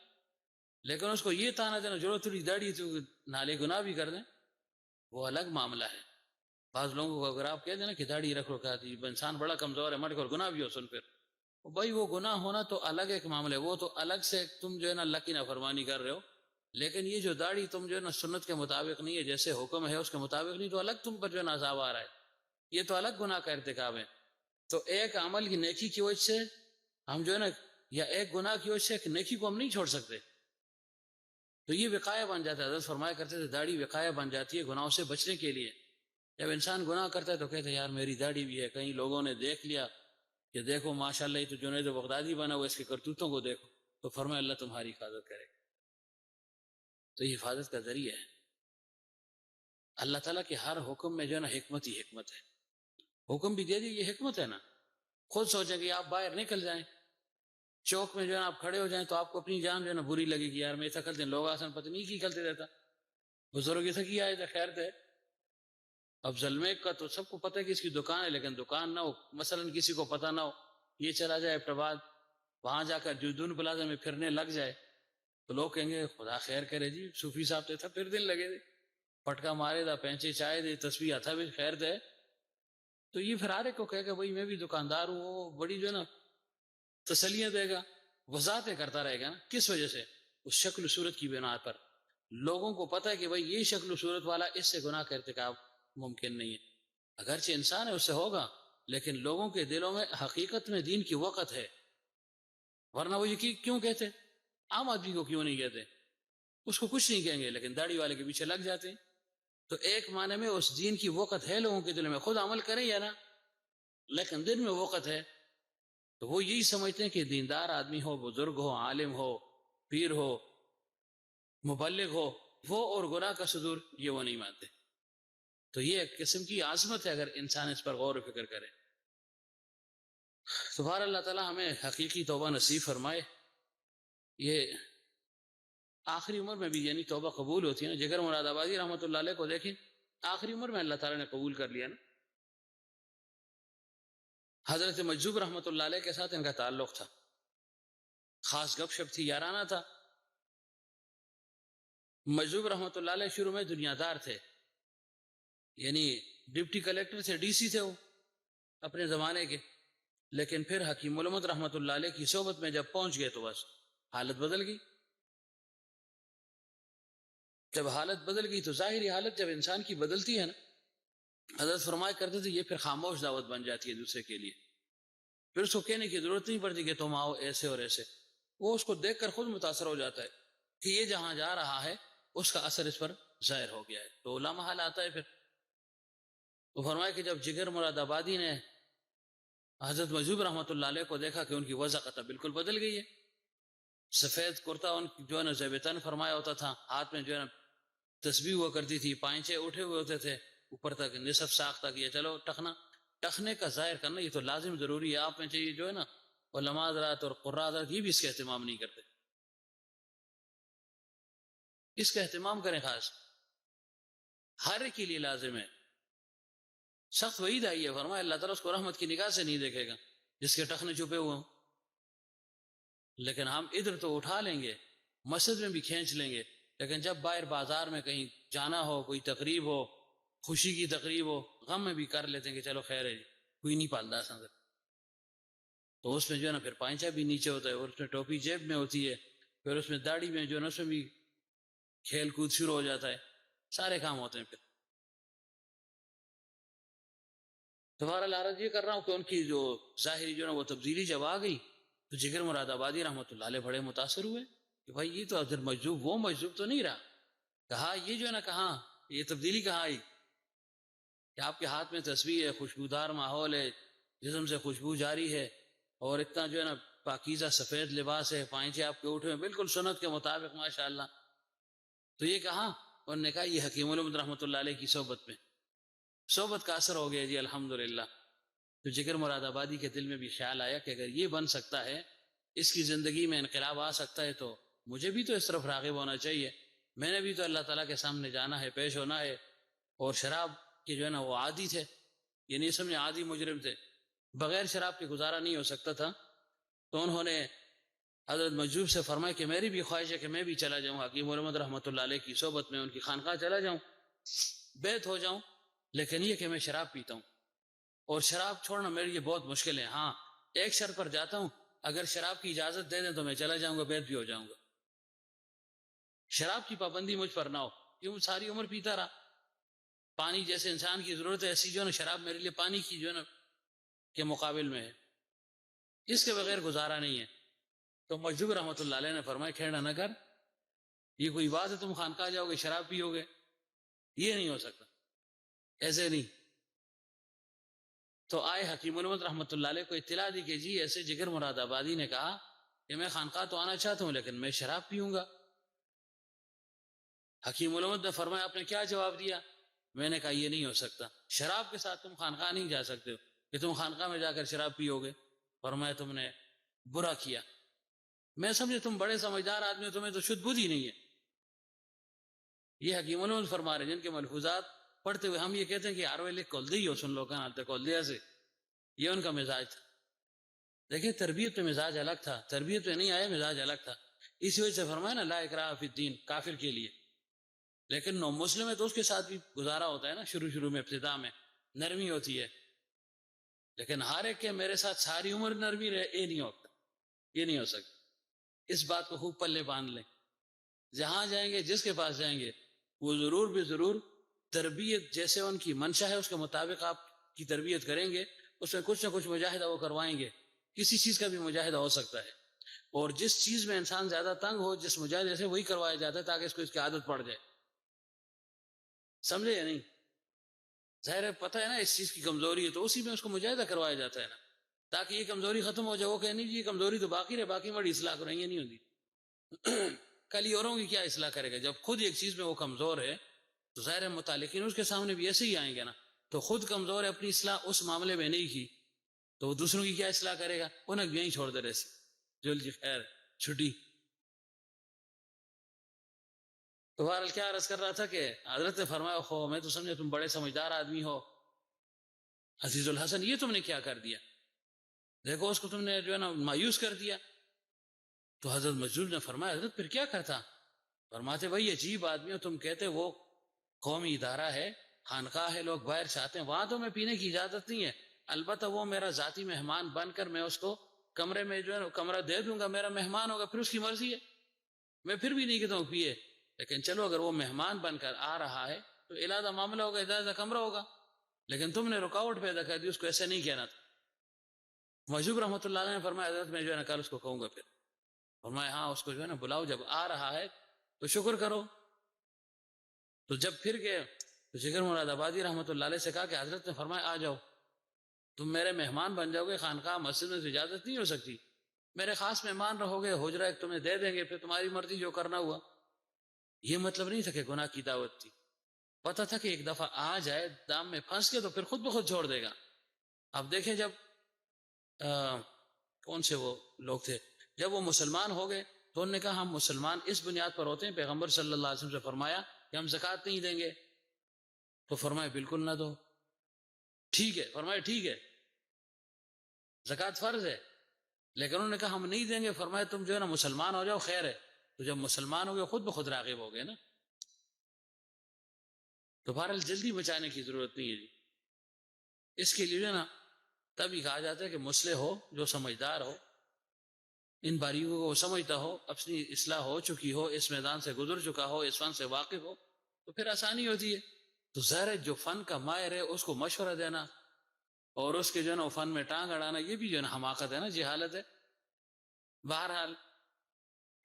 A: لیکن اس کو یہ تانا دینا ضرورت تھی داڑھی تو نالے گناہ بھی کر دیں، وہ الگ معاملہ ہے. بعض لوگوں کو اگر آپ کہہ دیں نا کہ داڑھی رکھ رو، کہا انسان بڑا کمزور ہے، مٹ کر گناہ بھی ہو سن، پھر بھائی وہ گناہ ہونا تو الگ ایک معاملہ ہے، وہ تو الگ سے تم جو ہے نا اللہ کی نافرمانی کر رہے ہو. لیکن یہ جو داڑھی تم جو ہے نا سنت کے مطابق نہیں ہے، جیسے حکم ہے اس کے مطابق نہیں، تو الگ تم پر جو ہے نا عذاب آ رہا ہے، یہ تو الگ گناہ کا ارتکاب ہے. تو ایک عمل کی نیکی کی وجہ سے ہم جو ہے نا، یا ایک گناہ کی وجہ سے ایک نیکی کو ہم نہیں چھوڑ سکتے، تو یہ وقایہ بن جاتا ہے. حضرت فرمایا کرتے تھے داڑھی وقایہ بن جاتی ہے گناہوں سے بچنے کے لیے. جب انسان گناہ کرتا ہے تو کہتے ہیں یار میری داڑھی بھی ہے، کہیں لوگوں نے دیکھ لیا کہ دیکھو ماشاءاللہ یہ تو جنید بغدادی بنا ہوا، اس کے کرتوتوں کو دیکھو، تو فرمایا اللہ تمہاری حفاظت کرے. تو یہ حفاظت کا ذریعہ ہے. اللہ تعالیٰ کے ہر حکم میں جو ہے نا حکمت ہی حکمت ہے. حکم بھی دے دی، یہ حکمت ہے نا. خود سوچیں کہ آپ باہر نکل جائیں، چوک میں جو ہے نا آپ کھڑے ہو جائیں، تو آپ کو اپنی جان جو ہے نا بری لگے گی، یار میں ایسا کرتے ہیں، لوگ آسان پتہ نہیں کی کرتے رہتا، بزرگ ایسا کیا ہے خیر تھے. اب ظلمے کا تو سب کو پتہ ہے کہ اس کی دکان ہے، لیکن دکان نہ ہو، مثلا کسی کو پتہ نہ ہو، یہ چلا جائے اپٹاباد، وہاں جا کر جدون پلازا میں پھرنے لگ جائے، تو لوگ کہیں گے خدا خیر کرے جی، صوفی صاحب تھے تھا پھر دن لگے دے، پٹکا مارے دا، پینچے چائے دے، تسبیح ہتھا بھی خیر دے. تو یہ پھر آرے کو کہے گا بھائی میں بھی دکاندار ہوں، وہ بڑی جو ہے نا تسلیاں دے گا، وضاحتیں کرتا رہے گا نا. کس وجہ سے؟ اس شکل و صورت کی بنا پر. لوگوں کو پتہ ہے کہ بھائی یہ شکل و صورت والا، اس سے گناہ کا ارتکاب ممکن نہیں ہے. اگرچہ انسان ہے اس سے ہوگا، لیکن لوگوں کے دلوں میں حقیقت میں دین کی وقت ہے، ورنہ وہ یہ کیوں کہتے؟ عام آدمی کو کیوں نہیں کہتے؟ اس کو کچھ نہیں کہیں گے، لیکن داڑھی والے کے پیچھے لگ جاتے ہیں. تو ایک معنی میں اس دین کی وقت ہے لوگوں کے دلوں میں، خود عمل کریں یا نہ، لیکن دل میں وقت ہے. تو وہ یہی سمجھتے ہیں کہ دیندار آدمی ہو، بزرگ ہو، عالم ہو، پیر ہو، مبلغ ہو، وہ اور گناہ کا صدور یہ وہ نہیں مانتے. تو یہ ایک قسم کی عظمت ہے اگر انسان اس پر غور و فکر کرے. تو بہر اللہ تعالیٰ ہمیں حقیقی توبہ نصیب فرمائے. یہ آخری عمر میں بھی یعنی توبہ قبول ہوتی ہے نا. جگر مراد آبادی رحمۃ اللہ علیہ کو دیکھیں، آخری عمر میں اللہ تعالیٰ نے قبول کر لیا نا. حضرت مجذوب رحمۃ اللہ علیہ کے ساتھ ان کا تعلق تھا، خاص گپ شپ تھی، یارانہ تھا. مجذوب رحمۃ اللہ علیہ شروع میں دنیا دار تھے، یعنی ڈپٹی کلیکٹر تھے، ڈی سی تھے وہ اپنے زمانے کے. لیکن پھر حکیم علمت رحمۃ اللہ علیہ کی صحبت میں جب پہنچ گئے تو بس حالت بدل گئی. جب حالت بدل گئی تو ظاہری حالت جب انسان کی بدلتی ہے نا، حضرت فرمایا کرتے تھے یہ پھر خاموش دعوت بن جاتی ہے دوسرے کے لیے. پھر اس کو کہنے کی ضرورت نہیں پڑتی کہ تم آؤ ایسے اور ایسے. وہ اس کو دیکھ کر خود متاثر ہو جاتا ہے کہ یہ جہاں جا رہا ہے اس کا اثر اس پر ظاہر ہو گیا ہے. تو لامحال آتا ہے. پھر تو فرمایا کہ جب جگر مراد آبادی نے حضرت مجذوب رحمۃ اللہ علیہ کو دیکھا کہ ان کی وضاقت بالکل بدل گئی ہے، سفید کرتا ان جو ہے نا زیبتن فرمایا ہوتا تھا، ہاتھ میں جو ہے نا تسبیح ہوا کرتی تھی، پائنچے اٹھے ہوئے ہوتے تھے اوپر تک نصف ساخ تک. یہ چلو ٹخنے کا ظاہر کرنا یہ تو لازم ضروری ہے. آپ میں چاہیے جو ہے نا علماء حضرات اور قراء حضرات یہ بھی اس کا اہتمام نہیں کرتے. اس کا اہتمام کریں، خاص ہر ایک کے لیے لازم ہے. سخت وعید آئی ہے، فرمایا اللہ تعالیٰ اس کو رحمت کی نگاہ سے نہیں دیکھے گا جس کے ٹخنے چھپے ہوئے ہوں. لیکن ہم ادھر تو اٹھا لیں گے، مسجد میں بھی کھینچ لیں گے، لیکن جب باہر بازار میں کہیں جانا ہو، کوئی تقریب ہو، خوشی کی تقریب ہو، غم میں بھی کر لیتے ہیں کہ چلو خیر ہے جی، کوئی نہیں پالتا سنگر. تو اس میں جو ہے نا پھر پائنچا بھی نیچے ہوتا ہے اور اس میں ٹوپی جیب میں ہوتی ہے، پھر اس میں داڑھی میں جو ہے نا اس میں بھی کھیل کود شروع ہو جاتا ہے، سارے کام ہوتے ہیں. پھر تمہارا لارج یہ کر رہا ہوں کہ ان کی جو ظاہری جو ہے نا وہ تبدیلی جب آ گئی تو جگر مراد آبادی رحمۃ اللہ علیہ بڑے متاثر ہوئے کہ بھائی یہ تو حضرت مجذوب وہ مجذوب تو نہیں رہا. کہا یہ جو ہے نا کہاں یہ تبدیلی کہاں آئی کہ آپ کے ہاتھ میں تسبیح ہے، خوشبودار ماحول ہے، جسم سے خوشبو جاری ہے، اور اتنا جو ہے نا پاکیزہ سفید لباس ہے، پائنچے آپ کے اٹھے ہیں بالکل سنت کے مطابق ماشاءاللہ. تو یہ کہاں؟ انہوں نے کہا یہ حکیم علمت رحمۃ اللہ علیہ کی صحبت میں، صحبت کا اثر ہو گیا جی الحمدللہ. تو جگر مراد آبادی کے دل میں بھی خیال آیا کہ اگر یہ بن سکتا ہے، اس کی زندگی میں انقلاب آ سکتا ہے، تو مجھے بھی تو اس طرف راغب ہونا چاہیے. میں نے بھی تو اللہ تعالیٰ کے سامنے جانا ہے، پیش ہونا ہے. اور شراب کے جو ہے نا وہ عادی تھے، یہ نہیں سمجھے عادی مجرم تھے، بغیر شراب کے گزارا نہیں ہو سکتا تھا. تو انہوں نے حضرت مجذوب سے فرمایا کہ میری بھی خواہش ہے کہ میں بھی چلا جاؤں حکیم علمت رحمۃ اللہ علیہ کی صحبت میں، ان کی خانقاہ چلا جاؤں، بیعت ہو جاؤں، لیکن یہ کہ میں شراب پیتا ہوں اور شراب چھوڑنا میرے لیے بہت مشکل ہے. ہاں ایک شرط پر جاتا ہوں، اگر شراب کی اجازت دے دیں تو میں چلا جاؤں گا، بیعت بھی ہو جاؤں گا. شراب کی پابندی مجھ پر نہ ہو، کیوں ساری عمر پیتا رہا. پانی جیسے انسان کی ضرورت ہے ایسی جو ہے نا شراب میرے لیے پانی کی جو ہے نا کے مقابل میں ہے، اس کے بغیر گزارا نہیں ہے. تو مجذوب رحمۃ اللہ علیہ نے فرمایا کھیڑا نہ کر، یہ کوئی بات ہے تم خانقاہ جاؤ گے شراب پیو گے؟ یہ نہیں ہو سکتا، ایسے نہیں. تو آئے حکیم علمت رحمۃ اللہ علیہ کو اطلاع دی کہ جی ایسے جگر مراد آبادی نے کہا کہ میں خانقاہ تو آنا چاہتا ہوں لیکن میں شراب پیوں گا. حکیم علمت نے فرمایا آپ نے کیا جواب دیا؟ میں نے کہا یہ نہیں ہو سکتا، شراب کے ساتھ تم خانقاہ نہیں جا سکتے ہو کہ تم خانقاہ میں جا کر شراب پیو گے. فرمایا تم نے برا کیا. میں سمجھے تم بڑے سمجھدار آدمی ہو، تمہیں تو شدھ بدھ ہی نہیں ہے. یہ حکیم علمت فرما رہے جن کے ملحوظات پڑھتے ہوئے ہم یہ کہتے ہیں کہ یار وہ کول دی ہو سن لو کا نالتے کول دیا سے، یہ ان کا مزاج تھا. دیکھیں تربیت پہ مزاج الگ تھا، تربیت پہ نہیں آیا مزاج الگ تھا. اسی وجہ سے فرمایا نا لا اکراہ فی الدین، کافر کے لیے. لیکن نو مسلم ہے تو اس کے ساتھ بھی گزارا ہوتا ہے نا، شروع میں ابتدا میں نرمی ہوتی ہے. لیکن ہر ایک کے میرے ساتھ ساری عمر نرمی رہے، یہ نہیں ہوتا، یہ نہیں ہو سکتا. اس بات کو خوب پلے باندھ لیں. جہاں جائیں گے جس کے پاس جائیں گے وہ ضرور بھی ضرور تربیت جیسے ان کی منشا ہے اس کے مطابق آپ کی تربیت کریں گے. اس میں کچھ نہ کچھ مجاہدہ وہ کروائیں گے، کسی چیز کا بھی مجاہدہ ہو سکتا ہے. اور جس چیز میں انسان زیادہ تنگ ہو، جس مجاہدے سے وہی کروایا جاتا ہے تاکہ اس کو اس کی عادت پڑ جائے. سمجھے یا نہیں؟ ظاہر ہے پتہ ہے نا اس چیز کی کمزوری ہے تو اسی میں اس کو مجاہدہ کروایا جاتا ہے نا، تاکہ یہ کمزوری ختم ہو جائے. وہ کہ نہیں جی یہ کمزوری تو باقی رہے، باقی بڑی اصلاح کریں، یہ نہیں ہوتی. کل ہی اوروں کی کیا اصلاح کرے گا جب خود ایک چیز میں وہ کمزور ہے تو ظاہر متعلقین اس کے سامنے بھی ایسے ہی آئیں گے نا. تو خود کمزور ہے، اپنی اصلاح اس معاملے میں نہیں کی تو وہ دوسروں کی کیا اصلاح کرے گا؟ انہیں یہیں چھوڑ دے رہے سی جل جی خیر چھٹی. تو بہرحال کیا عرض کر رہا تھا کہ حضرت نے فرمایا خو میں تو سمجھا تم بڑے سمجھدار آدمی ہو عزیز الحسن، یہ تم نے کیا کر دیا، دیکھو اس کو تم نے جو ہے نا مایوس کر دیا. تو حضرت مسعود نے فرمایا حضرت پھر کیا کرتا؟ فرماتے بھائی عجیب آدمی ہو تم، کہتے وہ قومی ادارہ ہے، خانقاہ ہے، لوگ باہر سے آتے ہیں، وہاں تو میں پینے کی اجازت نہیں ہے، البتہ وہ میرا ذاتی مہمان بن کر میں اس کو کمرے میں جو ہے نا کمرہ دے دوں گا، میرا مہمان ہوگا، پھر اس کی مرضی ہے، میں پھر بھی نہیں کہتا ہوں پیے، لیکن چلو اگر وہ مہمان بن کر آ رہا ہے تو علیحدہ معاملہ ہوگا، علیحدہ کمرہ ہوگا، لیکن تم نے رکاوٹ پیدا کر دی، اس کو ایسے نہیں کہنا تھا. محجوب رحمۃ اللہ علیہ نے فرمایا حضرت میں جو ہے نا کل اس کو کہوں گا. پھر فرمایا ہاں اس کو جو ہے نا بلاؤ، جب آ رہا ہے تو شکر کرو. تو جب پھر گئے تو جگر مراد آبادی رحمۃ اللہ علیہ سے کہا کہ حضرت نے فرمایا آ جاؤ، تم میرے مہمان بن جاؤ گے، خانقاہ مسجد میں اجازت نہیں ہو سکتی، میرے خاص مہمان رہو گے، حجرہ ایک تمہیں دے دیں گے، پھر تمہاری مرضی جو کرنا ہوا. یہ مطلب نہیں تھا کہ گناہ کی دعوت تھی، پتہ تھا کہ ایک دفعہ آ جائے دام میں پھنس کے تو پھر خود بخود چھوڑ دے گا. اب دیکھیں جب کون سے وہ لوگ تھے، جب وہ مسلمان ہو گئے تو انہوں نے کہا ہم مسلمان اس بنیاد پر ہوتے ہیں، پیغمبر صلی اللہ علیہ وسلم سے فرمایا کہ ہم زکوٰۃ نہیں دیں گے. تو فرمایا بالکل نہ دو. ٹھیک ہے، فرمایا ٹھیک ہے زکوٰۃ فرض ہے، لیکن انہوں نے کہا ہم نہیں دیں گے. فرمایا تم جو ہے نا مسلمان ہو جاؤ، خیر ہے. تو جب مسلمان ہو گئے خود بخود راغب ہو گئے نا. تو بہرحال جلدی بچانے کی ضرورت نہیں ہے جی. اس کے لیے جو ہے نا تبھی کہا جاتا ہے کہ مصلح ہو، جو سمجھدار ہو، ان باریکیوں کو وہ سمجھتا ہو، اپنی اصلاح ہو چکی ہو، اس میدان سے گزر چکا ہو، اس فن سے واقف ہو، تو پھر آسانی ہوتی ہے. تو ظاہر ہے جو فن کا ماہر ہے اس کو مشورہ دینا اور اس کے جو ہے نا فن میں ٹانگ اڑانا، یہ بھی جو ہے نا حماقت ہے نا، جہالت ہے. بہرحال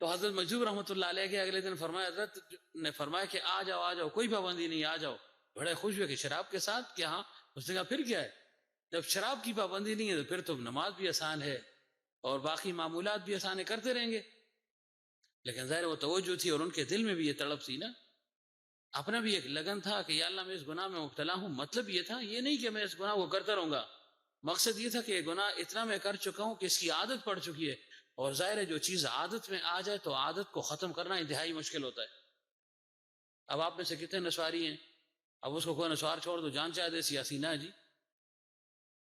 A: تو حضرت مجذوب رحمۃ اللہ علیہ کے اگلے دن فرمایا، حضرت نے فرمایا کہ آ جاؤ آ جاؤ، کوئی پابندی نہیں، آ جاؤ. بڑے خوش ہوئے کہ شراب کے ساتھ کیا؟ ہاں. اس نے کہا پھر کیا ہے، جب شراب کی پابندی نہیں ہے تو پھر تو نماز بھی آسان ہے اور باقی معمولات بھی آسان کرتے رہیں گے. لیکن ظاہر وہ توجہ تھی اور ان کے دل میں بھی یہ تڑپ تھی نا، اپنا بھی ایک لگن تھا کہ یا اللہ میں اس گناہ میں مبتلا ہوں. مطلب یہ تھا، یہ نہیں کہ میں اس گناہ کو کرتا رہوں گا، مقصد یہ تھا کہ یہ گناہ اتنا میں کر چکا ہوں کہ اس کی عادت پڑ چکی ہے. اور ظاہر ہے جو چیز عادت میں آ جائے تو عادت کو ختم کرنا انتہائی مشکل ہوتا ہے. اب آپ میں سے کتنے نسواری ہیں، اب اس کو کوئی نسوار چھوڑ دو جان چاہ دے سیاسی نہ جی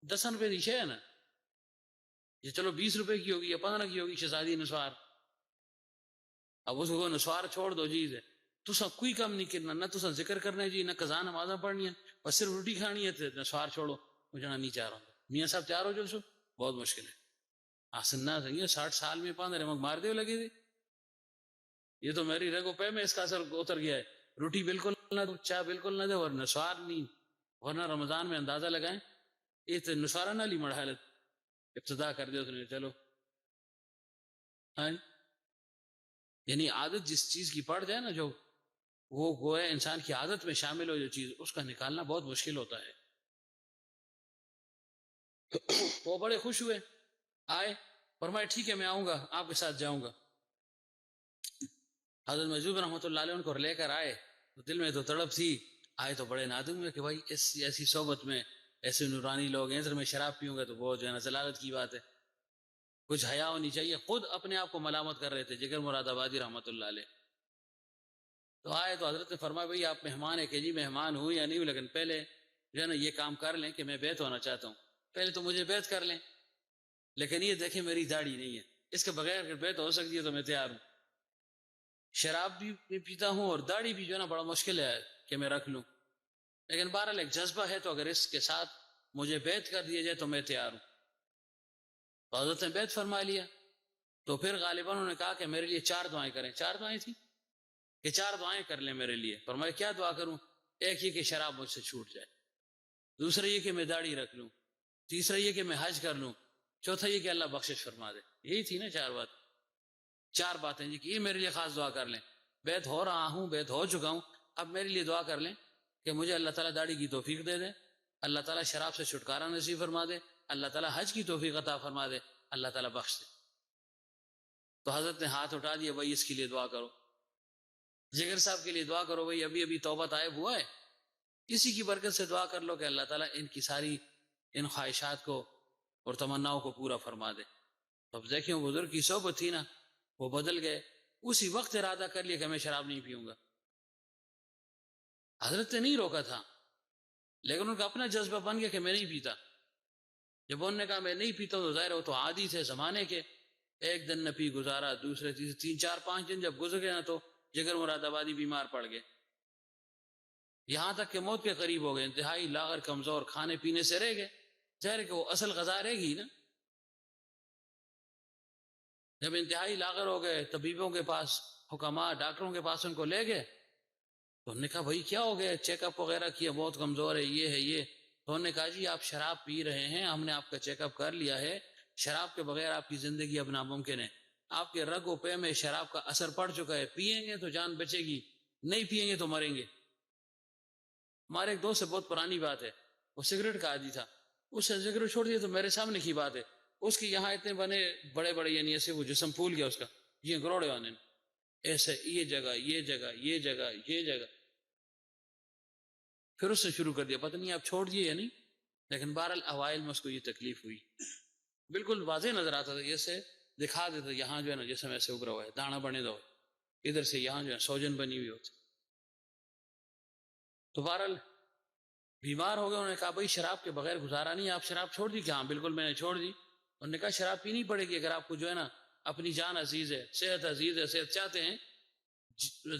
A: 10 روپے کی شے ہے نا، یہ چلو 20 روپے کی ہوگی یا 15 کی ہوگی شہزادی نسوار، اب اس کو کوئی نسوار چھوڑ دو جی تو سب کوئی کم نہیں کرنا، نہ تو سب ذکر کرنا جی، نہ قضا نمازاں پڑھنی ہے، بس صرف روٹی کھانی ہے تو نسوار چھوڑو. مجھے نہیں چاہ رہا ہوں میاں صاحب تیار ہو جلسو، بہت مشکل ہے. آسن نہ سہی 60 سال میں 15 مگ مار دے لگے تھے. یہ تو میری رگو پہ میں اس کا اثر اتر گیا ہے. روٹی بالکل نہ دو، چائے بالکل نہ دے اور نسوار نہیں، ورنہ رمضان میں اندازہ لگائیں یہ تو نسوارہ نہ لی مرحلت ابتدا کر دے اس نے. چلو یعنی عادت جس چیز کی پڑ جائے نا، جو وہ گویا انسان کی عادت میں شامل ہو جو چیز، اس کا نکالنا بہت مشکل ہوتا ہے. وہ بڑے خوش ہوئے، آئے، فرمائے ٹھیک ہے میں آؤں گا، آپ کے ساتھ جاؤں گا. حضرت مجذوب رحمۃ اللہ علیہ ان کو لے کر آئے تو دل میں تو تڑپ تھی. آئے تو بڑے نادم ہوئے کہ بھائی ایسی صحبت میں ایسے نورانی لوگ ہیں، میں شراب پیوں گا تو بہت جو ہے نا ضلالت کی بات ہے، کچھ حیا ہونی چاہیے. خود اپنے آپ کو ملامت کر رہے تھے جگر مراد آبادی رحمۃ اللہ علیہ. تو آئے تو حضرت نے فرمایا بھائی آپ مہمان ہیں کہ جی مہمان ہوں یا نہیں ہوں، لیکن پہلے جو ہے نا یہ کام کر لیں کہ میں بیعت ہونا چاہتا ہوں، پہلے تو مجھے بیعت کر لیں. لیکن یہ دیکھیں میری داڑھی نہیں ہے، اس کے بغیر اگر بیعت ہو سکتی ہے تو میں تیار ہوں. شراب بھی پیتا ہوں اور داڑھی بھی جو ہے نا بڑا مشکل ہے کہ میں رکھ لوں، لیکن بہرحال ایک جذبہ ہے تو اگر اس کے ساتھ مجھے بیعت کر دیا جائے تو میں تیار ہوں. تو حضرت نے بیعت فرما لیا. تو پھر غالباً انہوں نے کہا کہ میرے لیے 4 دعائیں کریں. 4 دعائیں تھیں کہ 4 دعائیں کر لیں میرے لیے. فرمایا کیا دعا کروں؟ ایک یہ کہ شراب مجھ سے چھوٹ جائے، دوسرا یہ کہ میں داڑھی رکھ لوں، تیسرا یہ کہ میں حج کر لوں، چوتھا یہ کہ اللہ بخشش فرما دے. یہی تھی نا 4 بات، 4 باتیں جی کہ یہ میرے لیے خاص دعا کر لیں. بیعت ہو رہا ہوں، بیعت ہو چکا ہوں، اب میرے لیے دعا کر لیں کہ مجھے اللہ تعالیٰ داڑھی کی توفیق دے دے، اللہ تعالیٰ شراب سے چھٹکارا نصیب فرما دے، اللہ تعالیٰ حج کی توفیق عطا فرما دے، اللہ تعالیٰ بخش دے. تو حضرت نے ہاتھ اٹھا دیا، بھائی اس کے لیے دعا کرو. جگر صاحب کے لیے دعا کرو، بھائی ابھی ابھی توبہ طائب ہوا ہے، اسی کی برکت سے دعا کر لو کہ اللہ تعالیٰ ان کی ساری ان خواہشات کو اور تمناؤں کو پورا فرما دے۔ اب دیکھیں وہ بزرگ کی صحبت تھی نا، وہ بدل گئے، اسی وقت ارادہ کر لیا کہ میں شراب نہیں پیوں گا۔ حضرت نے نہیں روکا تھا، لیکن ان کا اپنا جذبہ بن گیا کہ میں نہیں پیتا۔ جب انہوں نے کہا میں نہیں پیتا تو ظاہر وہ تو عادی تھے زمانے کے، ایک دن نہ پی گزارا، دوسرے تیسرے 3 4 5 دن جب گزر گئے نا تو جگر مراد آبادی بیمار پڑ گئے، یہاں تک کہ موت کے قریب ہو گئے، انتہائی لاغر کمزور، کھانے پینے سے رہ گئے۔ ظاہر کہ وہ اصل غذا رہے گی نا۔ جب انتہائی لاغر ہو گئے، طبیبوں کے پاس، حکماء ڈاکٹروں کے پاس ان کو لے گئے، تو انہوں نے کہا بھائی کیا ہو گیا؟ چیک اپ وغیرہ کیا، بہت کمزور ہے، یہ ہے یہ۔ تو انہوں نے کہا جی آپ شراب پی رہے ہیں، ہم نے آپ کا چیک اپ کر لیا ہے، شراب کے بغیر آپ کی زندگی اب ناممکن ہے، آپ کے رگ و پے میں شراب کا اثر پڑ چکا ہے، پیئیں گے تو جان بچے گی، نہیں پیئیں گے تو مریں گے۔ ہمارے ایک دوست سے بہت پرانی بات ہے، وہ سگریٹ کا عادی تھا، اس نے سگریٹ چھوڑ دیا، تو میرے سامنے کی بات ہے، اس کی یہاں اتنے بنے بڑے بڑے، یعنی ایسے وہ جسم پھول گیا اس کا، یہ گروڑے آنے ایسے، یہ جگہ یہ جگہ یہ جگہ یہ جگہ۔ پھر اس نے شروع کر دیا، پتہ نہیں آپ چھوڑ دیے یا نہیں، لیکن بہرحال اوائل میں اس کو یہ تکلیف ہوئی، بالکل واضح نظر آتا تھا، جیسے دکھا دیتا یہاں جو ہے نا جسم ایسے ابھرا ہوا ہے، دانا بنے دو، ادھر سے یہاں جو ہے سوجن بنی ہوئی ہوتی۔ تو بہرحال بیمار ہو گئے، انہوں نے کہا بھائی شراب کے بغیر گزارا نہیں، آپ شراب چھوڑ دی؟ کہ ہاں بالکل میں نے چھوڑ دی۔ انہوں نے کہا شراب پینی پڑے گی، اگر آپ کو جو ہے نا اپنی جان عزیز ہے، صحت عزیز ہے، صحت چاہتے ہیں،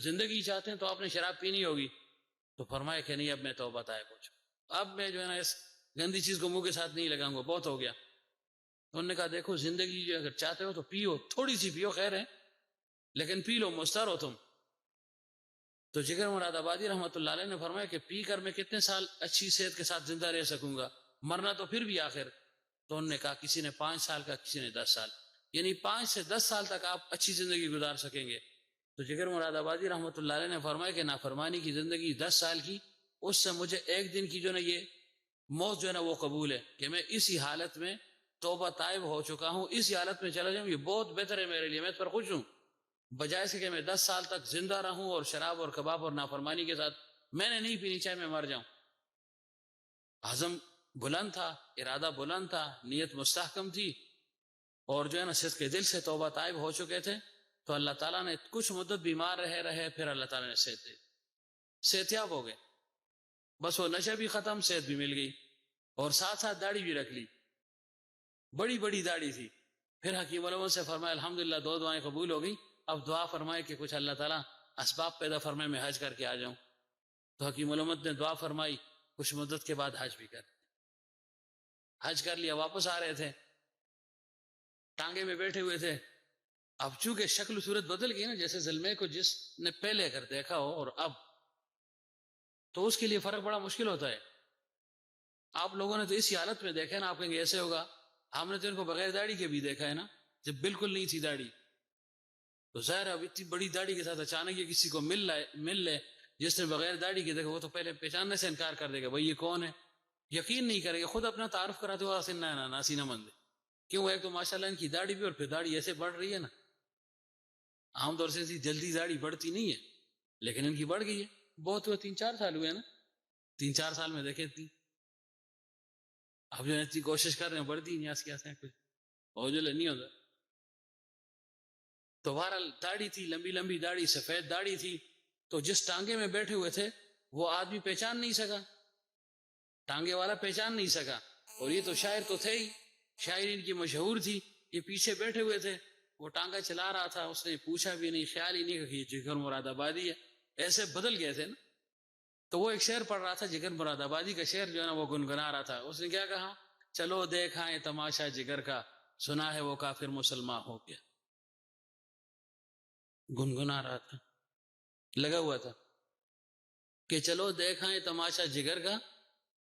A: زندگی چاہتے ہیں، تو آپ نے شراب پینی ہوگی۔ تو فرمایا کہ نہیں اب میں توبہ طائب ہو چکا، اب میں جو ہے نا اس گندی چیز کو منہ کے ساتھ نہیں لگاؤں گا، بہت ہو گیا۔ تو انہوں نے کہا دیکھو زندگی جو اگر چاہتے ہو تو پیو، تھوڑی سی پیو خیر ہے، لیکن پی لو، مستر ہو تم۔ تو جگر مراد آبادی رحمۃ اللہ علیہ نے فرمایا کہ پی کر میں کتنے سال اچھی صحت کے ساتھ زندہ رہ سکوں گا، مرنا تو پھر بھی آخر۔ تو انہوں نے کہا کسی نے 5 سال کا، کسی نے 10 سال، یعنی 5 سے 10 سال تک آپ اچھی زندگی گزار سکیں گے۔ تو جگر مراد آبادی رحمۃ اللہ علیہ نے فرمایا کہ نافرمانی کی زندگی 10 سال کی، اس سے مجھے ایک دن کی جو نا یہ موت جو ہے نا وہ قبول ہے، کہ میں اسی حالت میں توبہ طائب ہو چکا ہوں، اسی حالت میں چلا جاؤں، یہ بہت بہتر ہے میرے لیے، میں اس پر خوش ہوں، بجائے سے کہ میں 10 سال تک زندہ رہوں اور شراب اور کباب اور نافرمانی کے ساتھ میں نے نہیں پینی، چاہے میں مر جاؤں۔ عزم بلند تھا، ارادہ بلند تھا، نیت مستحکم تھی، اور جو ہے نا صدق کے دل سے توبہ طائب ہو چکے تھے۔ تو اللہ تعالیٰ نے کچھ مدت بیمار رہے، پھر اللہ تعالیٰ نے صحت یاب ہو گئے، بس وہ نشہ بھی ختم، صحت بھی مل گئی، اور ساتھ ساتھ داڑھی بھی رکھ لی، بڑی بڑی داڑھی تھی۔ پھر حکیم علماء سے فرمایا الحمدللہ 2 دعائیں قبول ہو گئی، اب دعا فرمائے کہ کچھ اللہ تعالیٰ اسباب پیدا فرمائے میں حج کر کے آ جاؤں۔ تو حکیم علماء نے دعا فرمائی، کچھ مدت کے بعد حج بھی حج کر لیا، واپس آ رہے تھے، ٹانگے میں بیٹھے ہوئے تھے۔ اب چونکہ شکل و صورت بدل گئی نا، جیسے زلمے کو جس نے پہلے اگر دیکھا ہو اور اب، تو اس کے لیے فرق بڑا مشکل ہوتا ہے۔ آپ لوگوں نے تو اسی حالت میں دیکھا ہے نا، آپ کہیں گے ایسے ہوگا، ہم نے تو ان کو بغیر داڑھی کے بھی دیکھا ہے نا، جب بالکل نہیں تھی داڑھی۔ تو ظاہر اب اتنی بڑی داڑھی کے ساتھ اچانک یہ کسی کو مل لے جس نے بغیر داڑھی کے دیکھا، وہ تو پہلے پہچاننے سے انکار کر دے گا، بھائی یہ کون ہے، یقین نہیں کرے گا، خود اپنا تعارف کراتے ہوا ناسی نہ مند، کیوں؟ ایک تو ماشاءاللہ ان کی داڑھی بھی، اور پھر داڑھی ایسے بڑھ رہی ہے نا، عام طور سے جلدی داڑھی بڑھتی نہیں ہے، لیکن ان کی بڑھ گئی ہے، بہت ہوئے 3 4 سال ہوئے نا، 3 4 سال میں دیکھیں تھی، اب جو اتنی کوشش کر رہے ہیں بڑھتی نہیں، آس کچھ ہو جو نہیں ہوتا۔ تو بہرحال داڑھی تھی، لمبی لمبی داڑھی، سفید داڑھی تھی، تو جس ٹانگے میں بیٹھے ہوئے تھے وہ آدمی پہچان نہیں سکا، ٹانگے والا پہچان نہیں سکا، اور یہ تو شاعر تو تھے ہی، شاعری ان کی مشہور تھی، یہ پیچھے بیٹھے ہوئے تھے، وہ ٹانگا چلا رہا تھا، اس نے پوچھا بھی نہیں، خیال ہی نہیں کہ یہ جگر مراد آبادی ہے، ایسے بدل گئے تھے نا۔ تو وہ ایک شعر پڑھ رہا تھا، جگر مراد آبادی کا شعر جو ہے نا وہ گنگنا رہا تھا، اس نے کیا کہا، چلو دیکھائیں تماشا جگر کا، سنا ہے وہ کافر مسلمان ہو گیا، گنگنا رہا تھا، لگا ہوا تھا کہ چلو دیکھائیں تماشا جگر کا،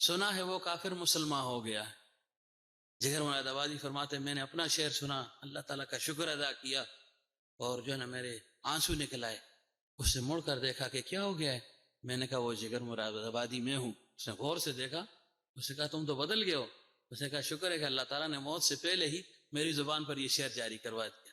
A: سنا ہے وہ کافر مسلمان ہو گیا ہے۔ جگر مراد آبادی فرماتے میں نے اپنا شعر سنا، اللہ تعالیٰ کا شکر ادا کیا، اور جو ہے نا میرے آنسو نکل آئے۔ اس نے مڑ کر دیکھا کہ کیا ہو گیا ہے، میں نے کہا وہ جگر مراد آبادی میں ہوں۔ اس نے غور سے دیکھا، اس نے کہا تم تو بدل گئے ہو۔ اس نے کہا شکر ہے کہ اللہ تعالیٰ نے موت سے پہلے ہی میری زبان پر یہ شعر جاری کروا دیا۔